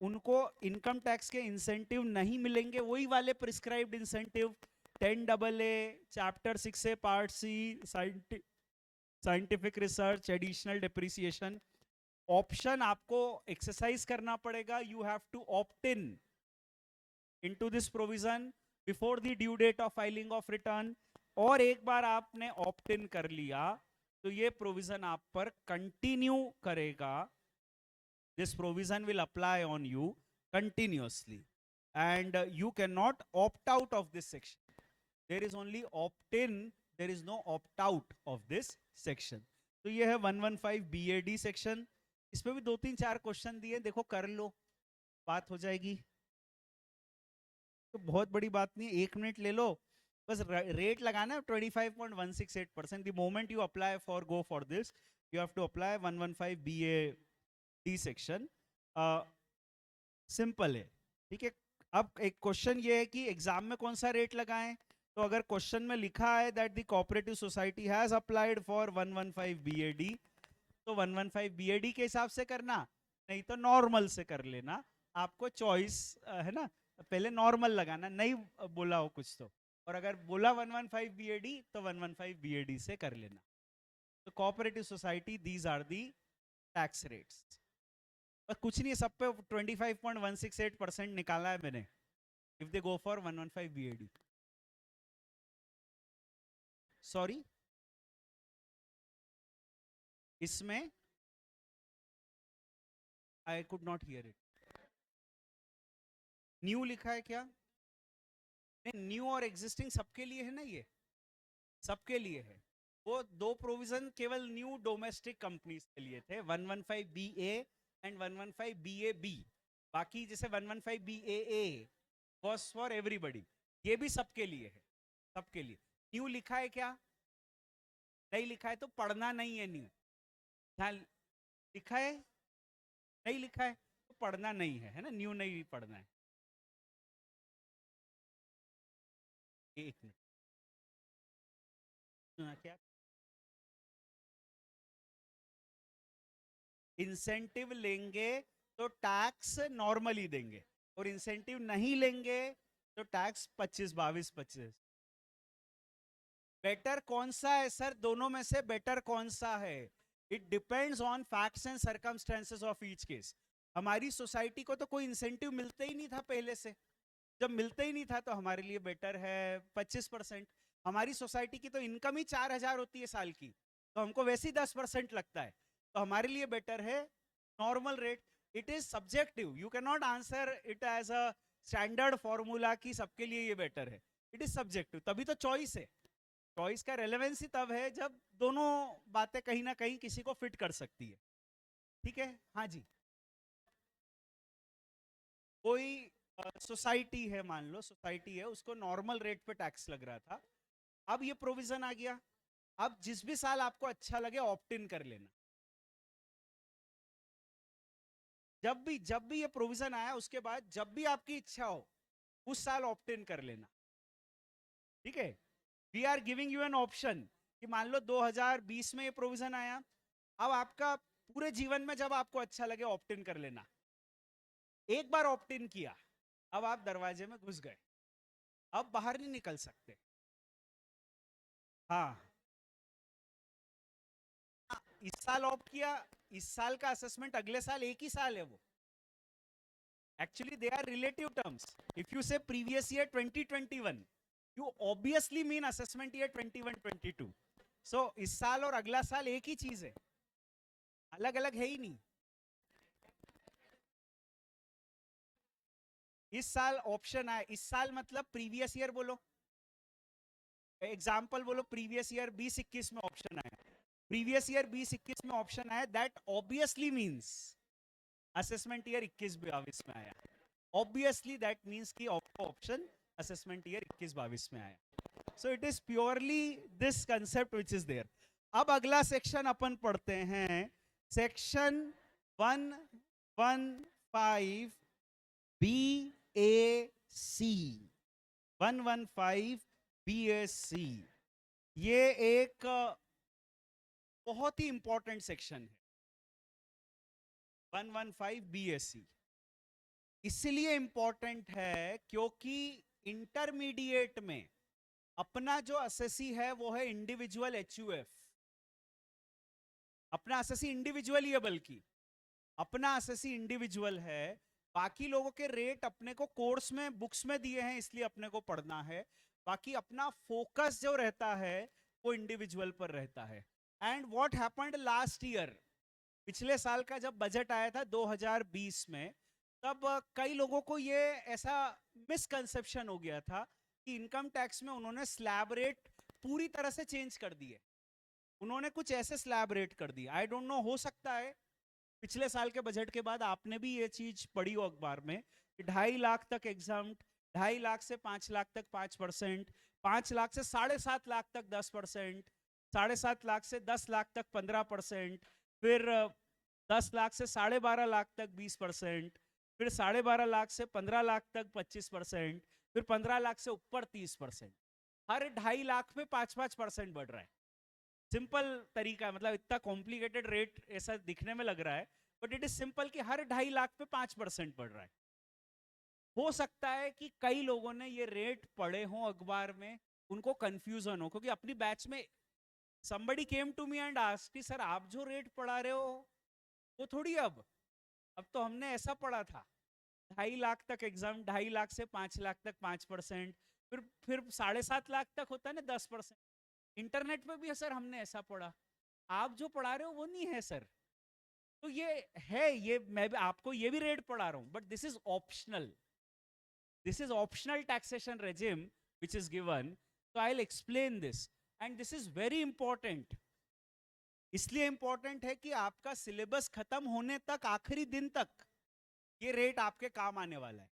उनको इनकम टैक्स के इंसेंटिव नहीं मिलेंगे, वही वाले prescribed incentive 10AA, chapter 6A part C, scientific research, additional depreciation. Option आपको एक्सरसाइज करना पड़ेगा, you have to opt in into this provision before the due date of filing of return, और एक बार आपने ऑप्ट इन कर लिया तो ये प्रोविजन आप पर कंटिन्यू करेगा। This provision will apply on you continuously, and you cannot opt out of this section. There is only opt in, there is no opt out of this section. तो ये है 115 BAD सेक्शन। इस पे भी 2-3-4 question दिए, देखो कर लो, बात हो जाएगी। तो बहुत बड़ी बात नहीं है, 1 मिनट ले लो, बस रेट लगाना 25.168%। The moment you apply for go for this, you have to apply 115 BAD section. Simple है, ठीक है। अब एक क्वेश्चन ये है कि एग्जाम में कौन सा रेट लगाएं। तो अगर क्वेश्चन में लिखा है that the cooperative society has applied for 115 BAD, तो 115 BAD के हिसाब से करना, नहीं तो नॉर्मल से कर लेना, आपको चॉइस है ना। पहले नॉर्मल लगाना, नहीं बोला हो कुछ तो, और अगर बोला 115 BAD तो 115 BAD से कर लेना। तो cooperative society, these are the tax rates. कुछ नहीं, सब पे 25.168% निकाला है मैंने, if they go for 115 BAD। Sorry, इसमें I could not hear it. New लिखा है क्या? नहीं, न्यू और एग्जिस्टिंग सबके लिए है ना, ये सबके लिए है। वो 2 प्रोविजन केवल न्यू डोमेस्टिक कंपनीज के लिए थे, 115 BA एंड 115 BAB। बाकी जैसे 115 BAA was फॉर एवरीबडी, ये भी सबके लिए है, सबके लिए। न्यू लिखा है क्या? नहीं लिखा है तो पढ़ना नहीं है न्यू। हाँ, लिखा है? नहीं लिखा है तो पढ़ना नहीं है, है ना, न्यू नहीं पढ़ना है। एक मिनट, क्या इंसेंटिव लेंगे तो टैक्स नॉर्मली देंगे, और इंसेंटिव नहीं लेंगे तो टैक्स 25-22-25। बेटर कौन सा है सर? दोनों में से बेटर कौन सा है? It depends on facts and circumstances of each case. हमारी सोसाइटी को तो कोई इंसेंटिव मिलते ही नहीं था पहले से, जब मिलते ही नहीं था तो हमारे लिए बेटर है 25%। हमारी सोसाइटी की तो इनकम ही 4,000 होती है साल की, तो हमको वैसे ही 10% लगता है, तो हमारे लिए बेटर है normal rate. It is subjective, you can not answer it as a standard formula कि सबके लिए ये बेटर है। इट इज सब्जेक्टिव, तभी तो चॉइस है। चॉइस का रेलेवेंस ही तब है जब दोनों बातें कहीं ना कहीं किसी को फिट कर सकती है। ठीक है, हाँ जी। कोई सोसाइटी है, मान लो सोसाइटी है, उसको नॉर्मल रेट पे टैक्स लग रहा था, अब ये प्रोविजन आ गया, अब जिस भी साल आपको अच्छा लगे ऑप्ट इन कर लेना। जब भी ये प्रोविजन आया उसके बाद जब भी आपकी इच्छा हो उस साल ऑप्ट इन कर लेना। ठीक है, we are giving you an option कि मान लो 2020 में ये प्रोविजन आया, अब आपका पूरे जीवन में जब आपको अच्छा लगे ऑप्ट इन कर लेना। एक बार ऑप्ट इन किया, अब आप दरवाजे में घुस गए, अब बाहर नहीं निकल सकते। हाँ, इस साल ऑप्ट किया, इस साल का असेसमेंट अगले साल एक ही साल है वो। Actually they are relative terms. If you say previous year 2021, you obviously mean assessment year 21-22। So इस साल और अगला साल एक ही चीज है, अलग अलग है ही नहीं। इस साल ऑप्शन आया, इस साल मतलब प्रीवियस ईयर बोलो, एग्जाम्पल बोलो, प्रीवियस ईयर 2021 में ऑप्शन आया, प्रीवियस ईयर 2021 में ऑप्शन आया, that obviously means assessment year 21-22 में आया। ऑब्वियसली दैट मीन्स कि ऑप्शन असेसमेंट ईयर 21-22 में आया। So it is purely this concept which is there. अब अगला सेक्शन अपन पढ़ते हैं, सेक्शन 115 BAC, 115 BAC। ये एक बहुत ही इंपॉर्टेंट सेक्शन है 115 BAC। इसलिए इंपॉर्टेंट है क्योंकि इंटरमीडिएट में अपना जो असेसी है वो है इंडिविजुअल HUF। अपना असेसी इंडिविजुअल ही है, बल्कि अपना असेसी इंडिविजुअल है। बाकी लोगों के रेट अपने को कोर्स में बुक्स में दिए हैं इसलिए अपने को पढ़ना है, बाकी अपना फोकस जो रहता है वो इंडिविजुअल पर रहता है। And what happened last year, पिछले साल का जब बजट आया था 2020 में, तब कई लोगों को ये ऐसा मिसकंसेप्शन हो गया था कि इनकम टैक्स में उन्होंने स्लैब रेट पूरी तरह से चेंज कर दिए। उन्होंने कुछ ऐसे स्लैब रेट कर दिए, आई डोंट नो, हो सकता है पिछले साल के बजट के बाद आपने भी ये चीज पढ़ी हो अखबार में कि 2.5 लाख तक एग्जाम, 2.5 लाख से 5 लाख तक 5%, 5 लाख से 7.5 लाख तक 10%, 7.5 लाख से 10 लाख तक 15%, फिर 10 लाख से 12.5 लाख तक 20%, फिर 12.5 लाख से 15 लाख तक 25%, फिर 15 लाख से ऊपर 30%। हर 2.5 लाख में 5-5% बढ़ रहा है। सिंपल तरीका है, मतलब इतना कॉम्प्लिकेटेड रेट ऐसा दिखने में लग रहा है, बट इट इज सिंपल कि हर 2.5 लाख पे 5% बढ़ रहा है। हो सकता है कि कई लोगों ने ये रेट पढ़े हो अखबार में, उनको कंफ्यूजन हो, क्योंकि अपनी बैच में somebody came to me and asked कि सर आप जो रेट पढ़ा रहे हो वो थोड़ी अब तो हमने ऐसा पढ़ा था 2.5 लाख तक एग्जाम, 2.5 लाख से 5 लाख तक 5%, फिर 7.5 लाख तक होता है ना 10%। इंटरनेट पे भी है सर, हमने ऐसा पढ़ा, आप जो पढ़ा रहे हो वो नहीं है सर। तो ये है, ये मैं भी आपको ये भी रेट पढ़ा रहा हूं, but this is optional, this is optional taxation regime which is given. so I'll explain this, and this is very important। इसलिए इंपॉर्टेंट है कि आपका सिलेबस खत्म होने तक, आखिरी दिन तक ये रेट आपके काम आने वाला है।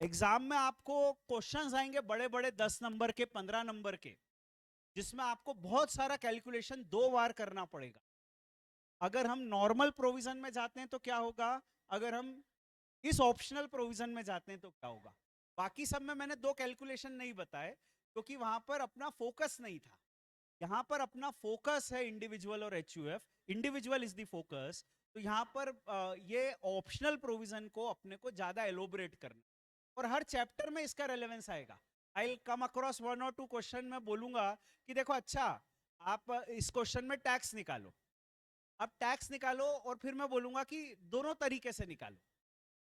एग्जाम में आपको क्वेश्चंस आएंगे बड़े बड़े 10 नंबर के, 15 नंबर के, जिसमें आपको बहुत सारा कैलकुलेशन 2 बार करना पड़ेगा। अगर हम नॉर्मल प्रोविजन में जाते हैं तो क्या होगा, अगर हम इस ऑप्शनल प्रोविजन में जाते हैं तो क्या होगा। बाकी सब में मैंने 2 कैलकुलेशन नहीं बताए क्योंकि वहां पर अपना फोकस नहीं था। यहां पर अपना फोकस है इंडिविजुअल और HUF, individual is the focus. तो यहाँ पर ये ऑप्शनल प्रोविजन को अपने को ज्यादा एलोबरेट करना, और हर चैप्टर में इसका रेलेवेंस आएगा. I will come across 1 or 2 question, मैं बोलूंगा कि देखो अच्छा आप इस क्वेश्चन में टैक्स निकालो, अब टैक्स निकालो, और फिर मैं बोलूंगा कि दोनों तरीके से निकालो.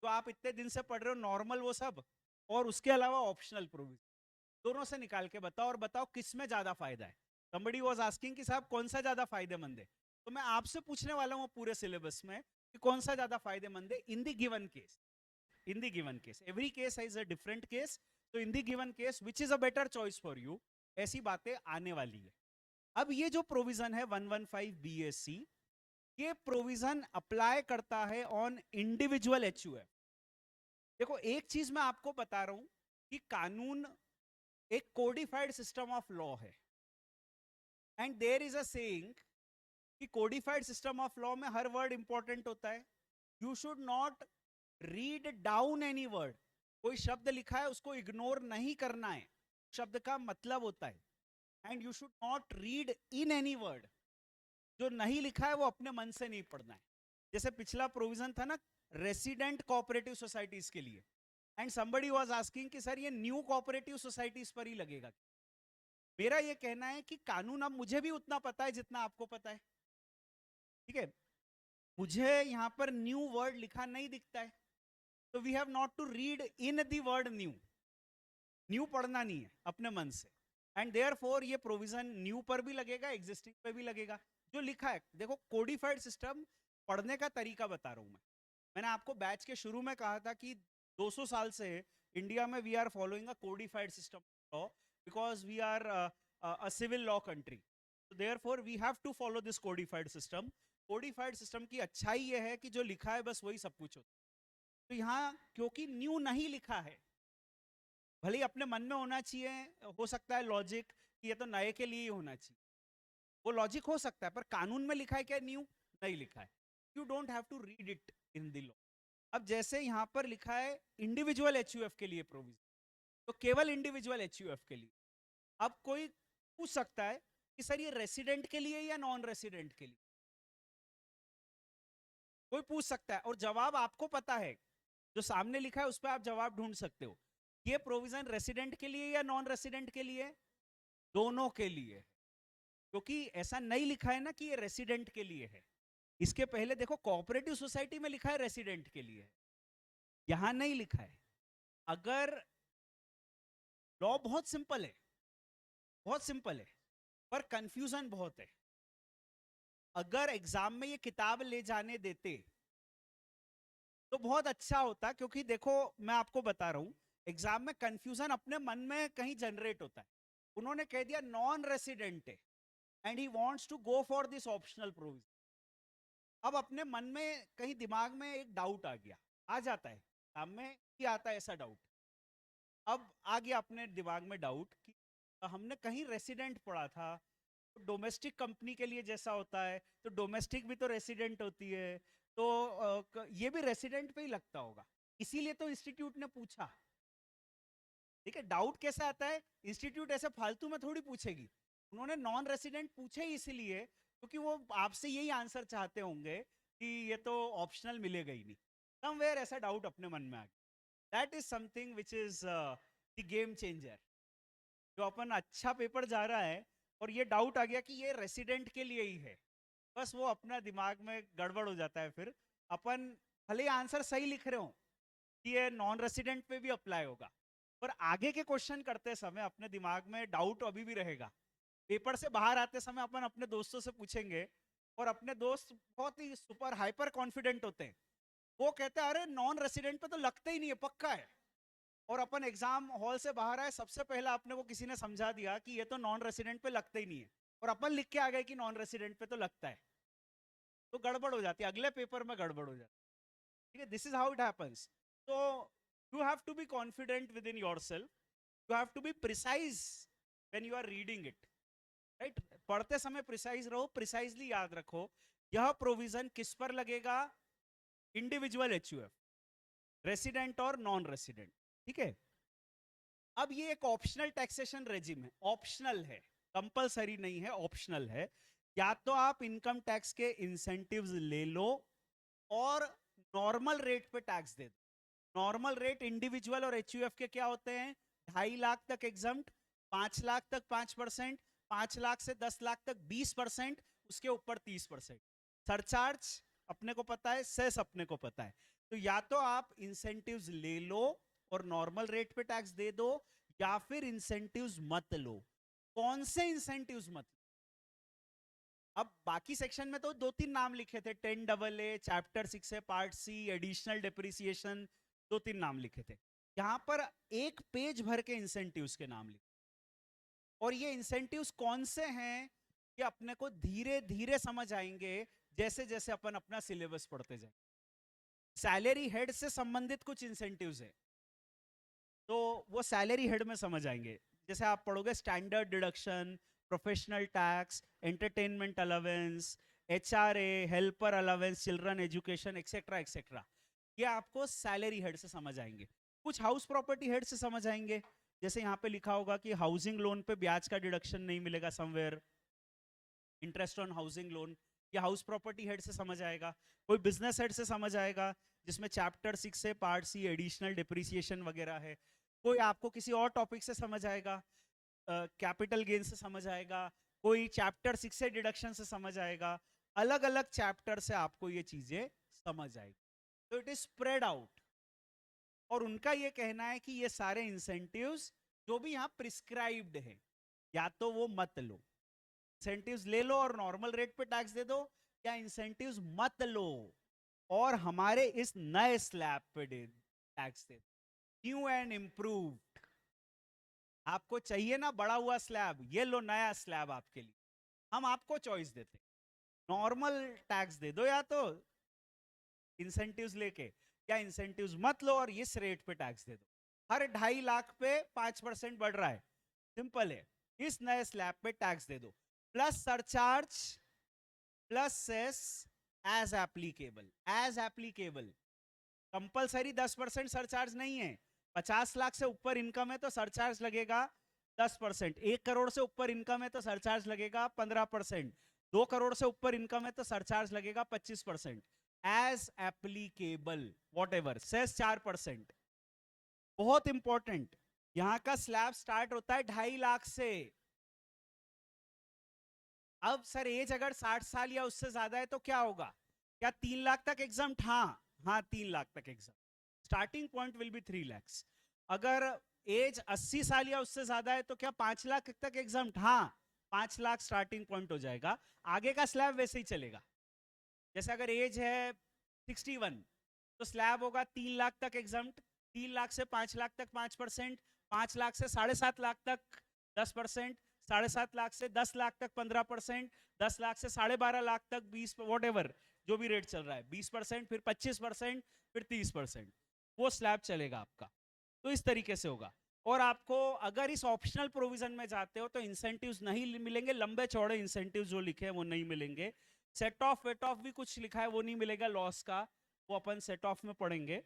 तो आप इतने दिन से पढ़ रहे हो नॉर्मल वो सब, और उसके अलावा ऑप्शनल प्रोविजन, दोनों से निकाल के बताओ, और बताओ किस में ज्यादा फायदा है. somebody was asking कि साहब कौन सा ज्यादा फायदेमंद है, तो मैं आपसे पूछने वाला हूँ पूरे सिलेबस में कि कौन सा ज्यादा फायदेमंद है in the given case. In the given case, every case is a different case, तो in the given case which is a better choice for you, ऐसी बातें आने वाली है. अब ये जो प्रोविजन है 115 BSC, ये प्रोविजन अप्लाई करता है ऑन इंडिविजुअल HUF. देखो एक चीज मैं आपको बता रहा हूं कि कानून एक कोडिफाइड सिस्टम ऑफ लॉ है, and there is a saying कि कोडिफाइड सिस्टम ऑफ लॉ में हर वर्ड इंपॉर्टेंट होता है. You should not read down any word. कोई शब्द लिखा है उसको इग्नोर नहीं करना है, शब्द का मतलब होता है. And you should not read in any word. जो नहीं लिखा है वो अपने मन से नहीं पढ़ना है. जैसे पिछला प्रोविजन था ना रेसिडेंट कोऑपरेटिव सोसाइटीज के लिए, एंड somebody was asking कि सर ये न्यू कोऑपरेटिव सोसाइटीज पर ही लगेगा. मेरा ये कहना है कि कानून अब मुझे भी उतना पता है जितना आपको पता है, ठीक है. मुझे यहाँ पर न्यू वर्ड लिखा नहीं दिखता है, तो we have not to read in the word new. New पढ़ना नहीं है अपने मन से, एंड देयरफॉर ये प्रोविजन न्यू पर भी लगेगा, एग्जिस्टिंग पे भी लगेगा. जो लिखा है देखो कोडिफाइड सिस्टम, पढ़ने का तरीका बता रहा हूं मैं. मैंने आपको बैच के शुरू में कहा था कि 200 साल से इंडिया में we are following a codified system law, because we are a civil law country. Therefore we have to follow this codified system. Codified system की अच्छाई ये है कि जो लिखा है बस वही सब कुछ होता है. तो यहाँ क्योंकि न्यू नहीं लिखा है, भले ही अपने मन में होना चाहिए, हो सकता है लॉजिक कि ये तो नए के लिए ही होना चाहिए, वो लॉजिक हो सकता है, पर कानून में लिखा है क्या न्यू? नहीं लिखा है. You don't have to read it in the law. अब जैसे यहां पर लिखा है इंडिविजुअल HUF के लिए प्रोविजन, तो केवल इंडिविजुअल HUF के लिए. अब कोई पूछ सकता है कि सर ये रेसिडेंट के लिए या नॉन रेसिडेंट के लिए, कोई पूछ सकता है, और जवाब आपको पता है, जो सामने लिखा है उस पर आप जवाब ढूंढ सकते हो. ये प्रोविजन रेसिडेंट के लिए या नॉन रेसिडेंट के लिए? दोनों के लिए. क्योंकि ऐसा नहीं लिखा है ना कि ये रेसिडेंट के लिए है. इसके पहले देखो कोऑपरेटिव सोसाइटी में लिखा है रेसिडेंट के लिए है, यहां नहीं लिखा है. अगर लॉ बहुत सिंपल है, बहुत सिंपल है, पर कंफ्यूजन बहुत है. अगर एग्जाम में ये किताब ले जाने देते तो बहुत अच्छा होता, क्योंकि देखो मैं आपको बता रहा हूं एग्जाम में कंफ्यूजन अपने मन में कहीं जनरेट होता है. उन्होंने कह दिया नॉन रेसिडेंट है, and he wants to go for this optional provision. अब अपने मन में कहीं दिमाग में एक डाउट आ गया, आ जाता है एग्जाम में ही आता है ऐसा डाउट. अब आ गया अपने दिमाग में डाउट कि हमने कहीं रेसिडेंट पढ़ा था, तो डोमेस्टिक कंपनी के लिए जैसा होता है, तो डोमेस्टिक भी तो रेसिडेंट होती है, तो ये भी रेसिडेंट पे ही लगता होगा, इसीलिए तो इंस्टीट्यूट ने पूछा. ठीक है, डाउट कैसे आता है, इंस्टीट्यूट ऐसे फालतू में थोड़ी पूछेगी. उन्होंने नॉन रेसिडेंट पूछे इसलिए क्योंकि वो आपसे यही आंसर चाहते होंगे कि ये तो ऑप्शनल मिलेगा ही नहीं. समवेयर ऐसा डाउट अपने मन में आ गया. That is something which is the game changer. जो अपन अच्छा पेपर जा रहा है और ये डाउट आ गया कि ये रेसिडेंट के लिए ही है, बस वो अपना दिमाग में गड़बड़ हो जाता है. फिर अपन भले ही आंसर सही लिख रहे हो कि ये नॉन रेसिडेंट पे भी अप्लाई होगा, पर आगे के क्वेश्चन करते समय अपने दिमाग में डाउट अभी भी रहेगा. पेपर से बाहर आते समय अपन अपने दोस्तों से पूछेंगे, और अपने दोस्त बहुत ही सुपर हाइपर कॉन्फिडेंट होते हैं, वो कहते हैं अरे नॉन रेसिडेंट पे तो लगता ही नहीं है, पक्का है. और अपन एग्जाम हॉल से बाहर आए, सबसे पहला अपने को किसी ने समझा दिया कि ये तो नॉन रेसिडेंट पे लगता ही नहीं है, और अपन लिख के आ गए कि नॉन रेसिडेंट पे तो लगता है. तो गड़बड़ हो जाती है, अगले पेपर में गड़बड़ हो जाती है. ठीक है, this is how it happens. तो you have to be confident within yourself, you have to be precise when you are reading it. Right, पढ़ते समय प्रिसाइज रहो, प्रिसाइजली याद रखो यह प्रोविजन किस पर लगेगा, इंडिविजुअल HUF, रेसिडेंट और नॉन रेसिडेंट. ठीक है. अब ये एक ऑप्शनल टैक्सेशन रेजिम है, ऑप्शनल है, कंपलसरी नहीं है, ऑप्शनल है. या तो आप इनकम टैक्स के इंसेंटिव्स ले लो, और नॉर्मल रेट पे टैक्स दे दो। नॉर्मल रेट इंडिविजुअल और एचयूएफ के क्या होते हैं? 2.5 लाख तक एग्जम्प्ट, 5 लाख तक 5%, 5 लाख से 10 लाख तक 20%, उसके ऊपर 30%। सरचार्ज अपने को पता है, सेस अपने को पता है। तो या तो आप इंसेंटिव्स ले लो और नॉर्मल रेट पे टैक्स दे दो, या फिर इंसेंटिव्स मत लो। कौन से इंसेंटिव्स मत? अब बाकी सेक्शन में तो 2-3 नाम लिखे थे, 10AA, चैप्टर 6 है, पार्ट सी, एडिशनल डिप्रिसिएशन, 2-3 नाम लिखे थे। यहां पर एक पेज भर के इंसेंटिव्स के नाम लिखे, और ये इंसेंटिव्स कौन से हैं ये अपने को धीरे धीरे समझ आएंगे जैसे जैसे अपन अपना सिलेबस पढ़ते जाएंगे। सैलरी हेड से संबंधित कुछ इंसेंटिव्स है, तो वो सैलरी हेड में समझ आएंगे। जैसे आप पढ़ोगे standard deduction, professional tax, entertainment allowance, HRA, helper allowance, children education, etcetera etcetera, ये आपको सैलरी हेड से समझ आएंगे। कुछ हाउस प्रॉपर्टी हेड से समझ आएंगे, जैसे यहाँ पे लिखा होगा कि हाउसिंग लोन पे ब्याज का डिडक्शन नहीं मिलेगा somewhere, interest on housing loan, ये हाउस प्रॉपर्टी हेड से समझ आएगा। कोई बिजनेस हेड से समझ आएगा, जिसमें चैप्टर 6 से पार्ट सी, एडिशनल डिप्रिसिएशन वगैरह है। कोई आपको किसी और टॉपिक से समझ आएगा, कैपिटल गेन से समझ आएगा, कोई चैप्टर 6 से डिडक्शन से समझ आएगा। अलग अलग चैप्टर से आपको ये चीजें समझ आएगी, तो इट इज स्प्रेड आउट। और उनका ये कहना है कि ये सारे इंसेंटिव्स जो भी यहाँ प्रिस्क्राइब्ड है, या तो वो मत लो, इंसेंटिव्स ले लो और नॉर्मल रेट पे टैक्स दे दो, या इंसेंटिव्स मत लो और हमारे इस नए स्लैब पे टैक्स दे दो। New and improved. आपको चाहिए ना बड़ा हुआ स्लैब, ये लो नया स्लैब आपके लिए। हम आपको चॉइस देते, नॉर्मल टैक्स दे दो या तो इंसेंटिव्स लेके, या इंसेंटिव्स मत लो और इस रेट पे टैक्स दे दो। हर 2.5 लाख पे 5% बढ़ रहा है, सिंपल है, इस नए स्लैब पे टैक्स दे दो, plus surcharge plus cess as applicable. As applicable, compulsory 10% surcharge नहीं है। 50 लाख से ऊपर इनकम है तो सरचार्ज लगेगा 10%, 1 करोड़ से ऊपर इनकम है तो सरचार्ज लगेगा 15%, 2 करोड़ से ऊपर इनकम है तो सरचार्ज लगेगा 25%। As applicable, whatever, cess 4%। बहुत इंपॉर्टेंट, यहां का स्लैब स्टार्ट होता है 2.5 लाख से। अब सर एज अगर 60 साल या उससे ज्यादा है तो क्या होगा? क्या 3 लाख तक एग्जाम्प्ट? हाँ हाँ, 3 लाख तक exempt, starting point will be 3 lakhs। अगर एज 80 साल या उससे ज्यादा है तो क्या 5 लाख तक एग्जाम्प्ट? हाँ, 5 लाख स्टार्टिंग पॉइंट हो जाएगा। आगे का स्लैब वैसे ही चलेगा, जैसे अगर एज है 61 तो स्लैब होगा 3 लाख तक एग्जाम्प्ट, 3 लाख से 5 लाख तक 5%, 5 लाख से 7.5 लाख तक 10%, 7.5 लाख से 10 लाख तक 15%, 10 लाख से 12.5 लाख तक 20, वॉट एवर जो भी रेट चल रहा है, 20%, फिर 25%, फिर 30%, वो स्लैब चलेगा आपका। तो इस तरीके से होगा। और आपको अगर इस ऑप्शनल प्रोविजन में जाते हो तो इंसेंटिव्स नहीं मिलेंगे, लंबे चौड़े इंसेंटिव्स जो लिखे हैं वो नहीं मिलेंगे। सेट ऑफ वेट ऑफ भी कुछ लिखा है वो नहीं मिलेगा लॉस का, वो अपन सेट ऑफ में पढ़ेंगे।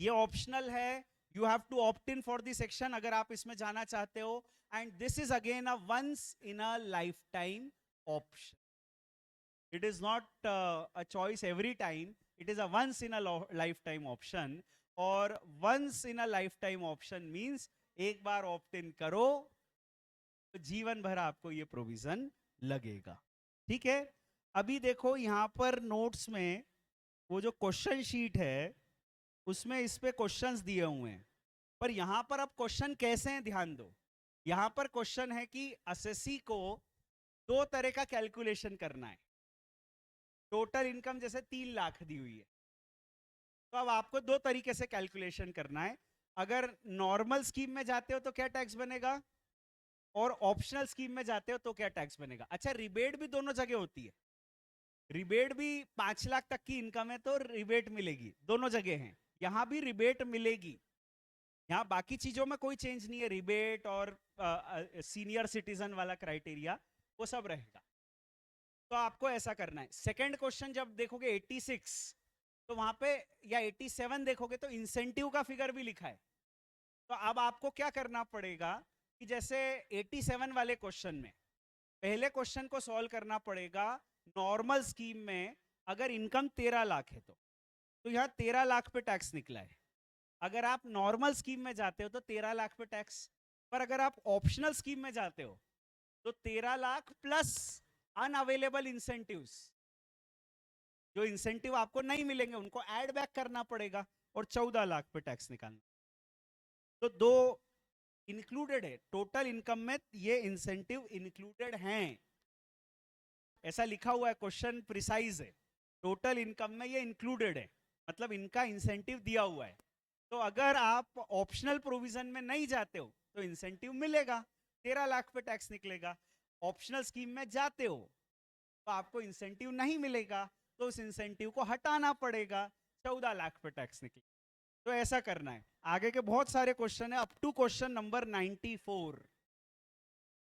ये ऑप्शनल है, you have to opt in for the section अगर आप इसमें जाना चाहते हो। And this is again a once in a life time option, it is not a choice every time, it is a once in a life time option. और once in a life time option means एक बार opt इन करो तो जीवन भर आपको ये provision लगेगा। ठीक है, अभी देखो यहां पर नोट्स में वो जो क्वेश्चन शीट है उसमें इस पे क्वेश्चंस दिए हुए हैं, पर यहां पर अब क्वेश्चन कैसे हैं ध्यान दो। यहां पर क्वेश्चन है कि असेसी को 2 तरह का कैलकुलेशन करना है। टोटल इनकम जैसे 3 लाख दी हुई है, तो अब आपको 2 तरीके से कैलकुलेशन करना है। अगर नॉर्मल स्कीम में जाते हो तो क्या टैक्स बनेगा, और ऑप्शनल स्कीम में जाते हो तो क्या टैक्स बनेगा। अच्छा, रिबेट भी दोनों जगह होती है, रिबेट भी 5 लाख तक की इनकम है तो रिबेट मिलेगी, दोनों जगह है, यहां भी रिबेट मिलेगी। यहाँ बाकी चीजों में कोई चेंज नहीं है, रिबेट और सीनियर सिटीजन वाला क्राइटेरिया वो सब रहेगा। तो आपको ऐसा करना है। सेकंड क्वेश्चन जब देखोगे 86, तो वहां पे, या 87 देखोगे तो इंसेंटिव का फिगर भी लिखा है। तो अब आपको क्या करना पड़ेगा कि जैसे 87 वाले क्वेश्चन में पहले क्वेश्चन को सॉल्व करना पड़ेगा नॉर्मल स्कीम में। अगर इनकम 13 लाख है तो यहाँ 13 लाख पे टैक्स निकला है। अगर आप नॉर्मल स्कीम में जाते हो तो 13 लाख पे टैक्स, पर अगर आप ऑप्शनल स्कीम में जाते हो तो 13 लाख प्लस अनअवेलेबल इंसेंटिव्स, जो इंसेंटिव आपको नहीं मिलेंगे उनको ऐड बैक करना पड़ेगा, और 14 लाख पे टैक्स निकालना। तो दो इंक्लूडेड है टोटल इनकम में, ये इंसेंटिव इंक्लूडेड हैं, ऐसा लिखा हुआ है, क्वेश्चन प्रिसाइज है। टोटल इनकम में ये इंक्लूडेड है, मतलब इनका इंसेंटिव दिया हुआ है। तो अगर आप ऑप्शनल प्रोविजन में नहीं जाते हो तो इंसेंटिव मिलेगा, 13 लाख पे टैक्स निकलेगा। ऑप्शनल स्कीम में जाते हो तो आपको इंसेंटिव नहीं मिलेगा, तो उस इंसेंटिव को हटाना पड़ेगा, 14 लाख पे टैक्स निकले। तो ऐसा करना है। आगे के बहुत सारे क्वेश्चन है up to question number 94,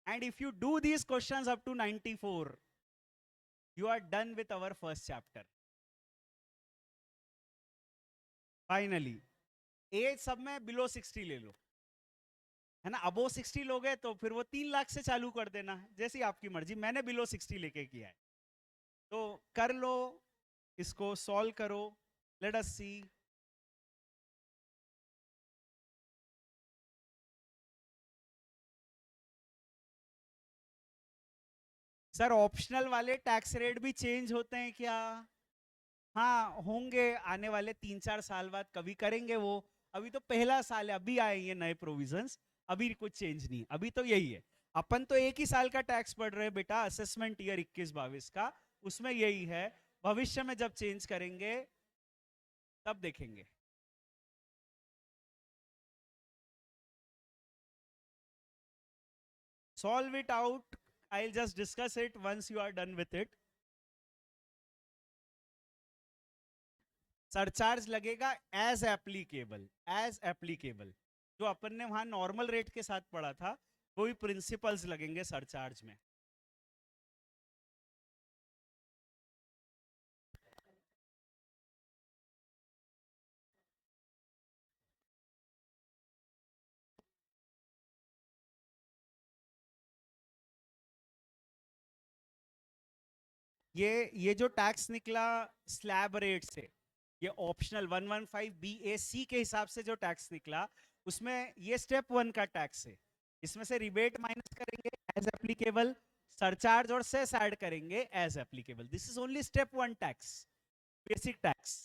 and if you do these questions up to 94 you are done with our first chapter. Finally, as सब में बिलो 60 ले लो, है ना। अबो 60 लोगे तो फिर वो 3 लाख से चालू कर देना, जैसी आपकी मर्जी। मैंने बिलो 60 लेके किया है, तो कर लो, इसको सॉल्व करो। लेट अस सी। सर ऑप्शनल वाले टैक्स रेट भी चेंज होते हैं क्या? हाँ होंगे, आने वाले 3-4 साल बाद कभी करेंगे वो। अभी तो पहला साल है, अभी आए ये नए प्रोविजंस, अभी कुछ चेंज नहीं, अभी तो यही है। अपन तो एक ही साल का टैक्स पढ़ रहे हैं बेटा, असेसमेंट ईयर 21-22 का, उसमें यही है। भविष्य में जब चेंज करेंगे तब देखेंगे। Solve it out, I just discuss it once you are done with it. Surcharge लगेगा एज एप्लीकेबल, एज एप्लीकेबल। जो अपन ने वहां नॉर्मल रेट के साथ पढ़ा था, वही प्रिंसिपल्स लगेंगे सरचार्ज में। ये जो टैक्स निकला स्लैब रेट से, ये ऑप्शनल 115 BAC के हिसाब से जो टैक्स निकला, उसमें ये स्टेप 1 का टैक्स है। इसमें से रिबेट माइनस करेंगे एज एप्लीकेबल, सरचार्ज और सेस ऐड करेंगे as applicable. This is only step 1 tax, basic tax.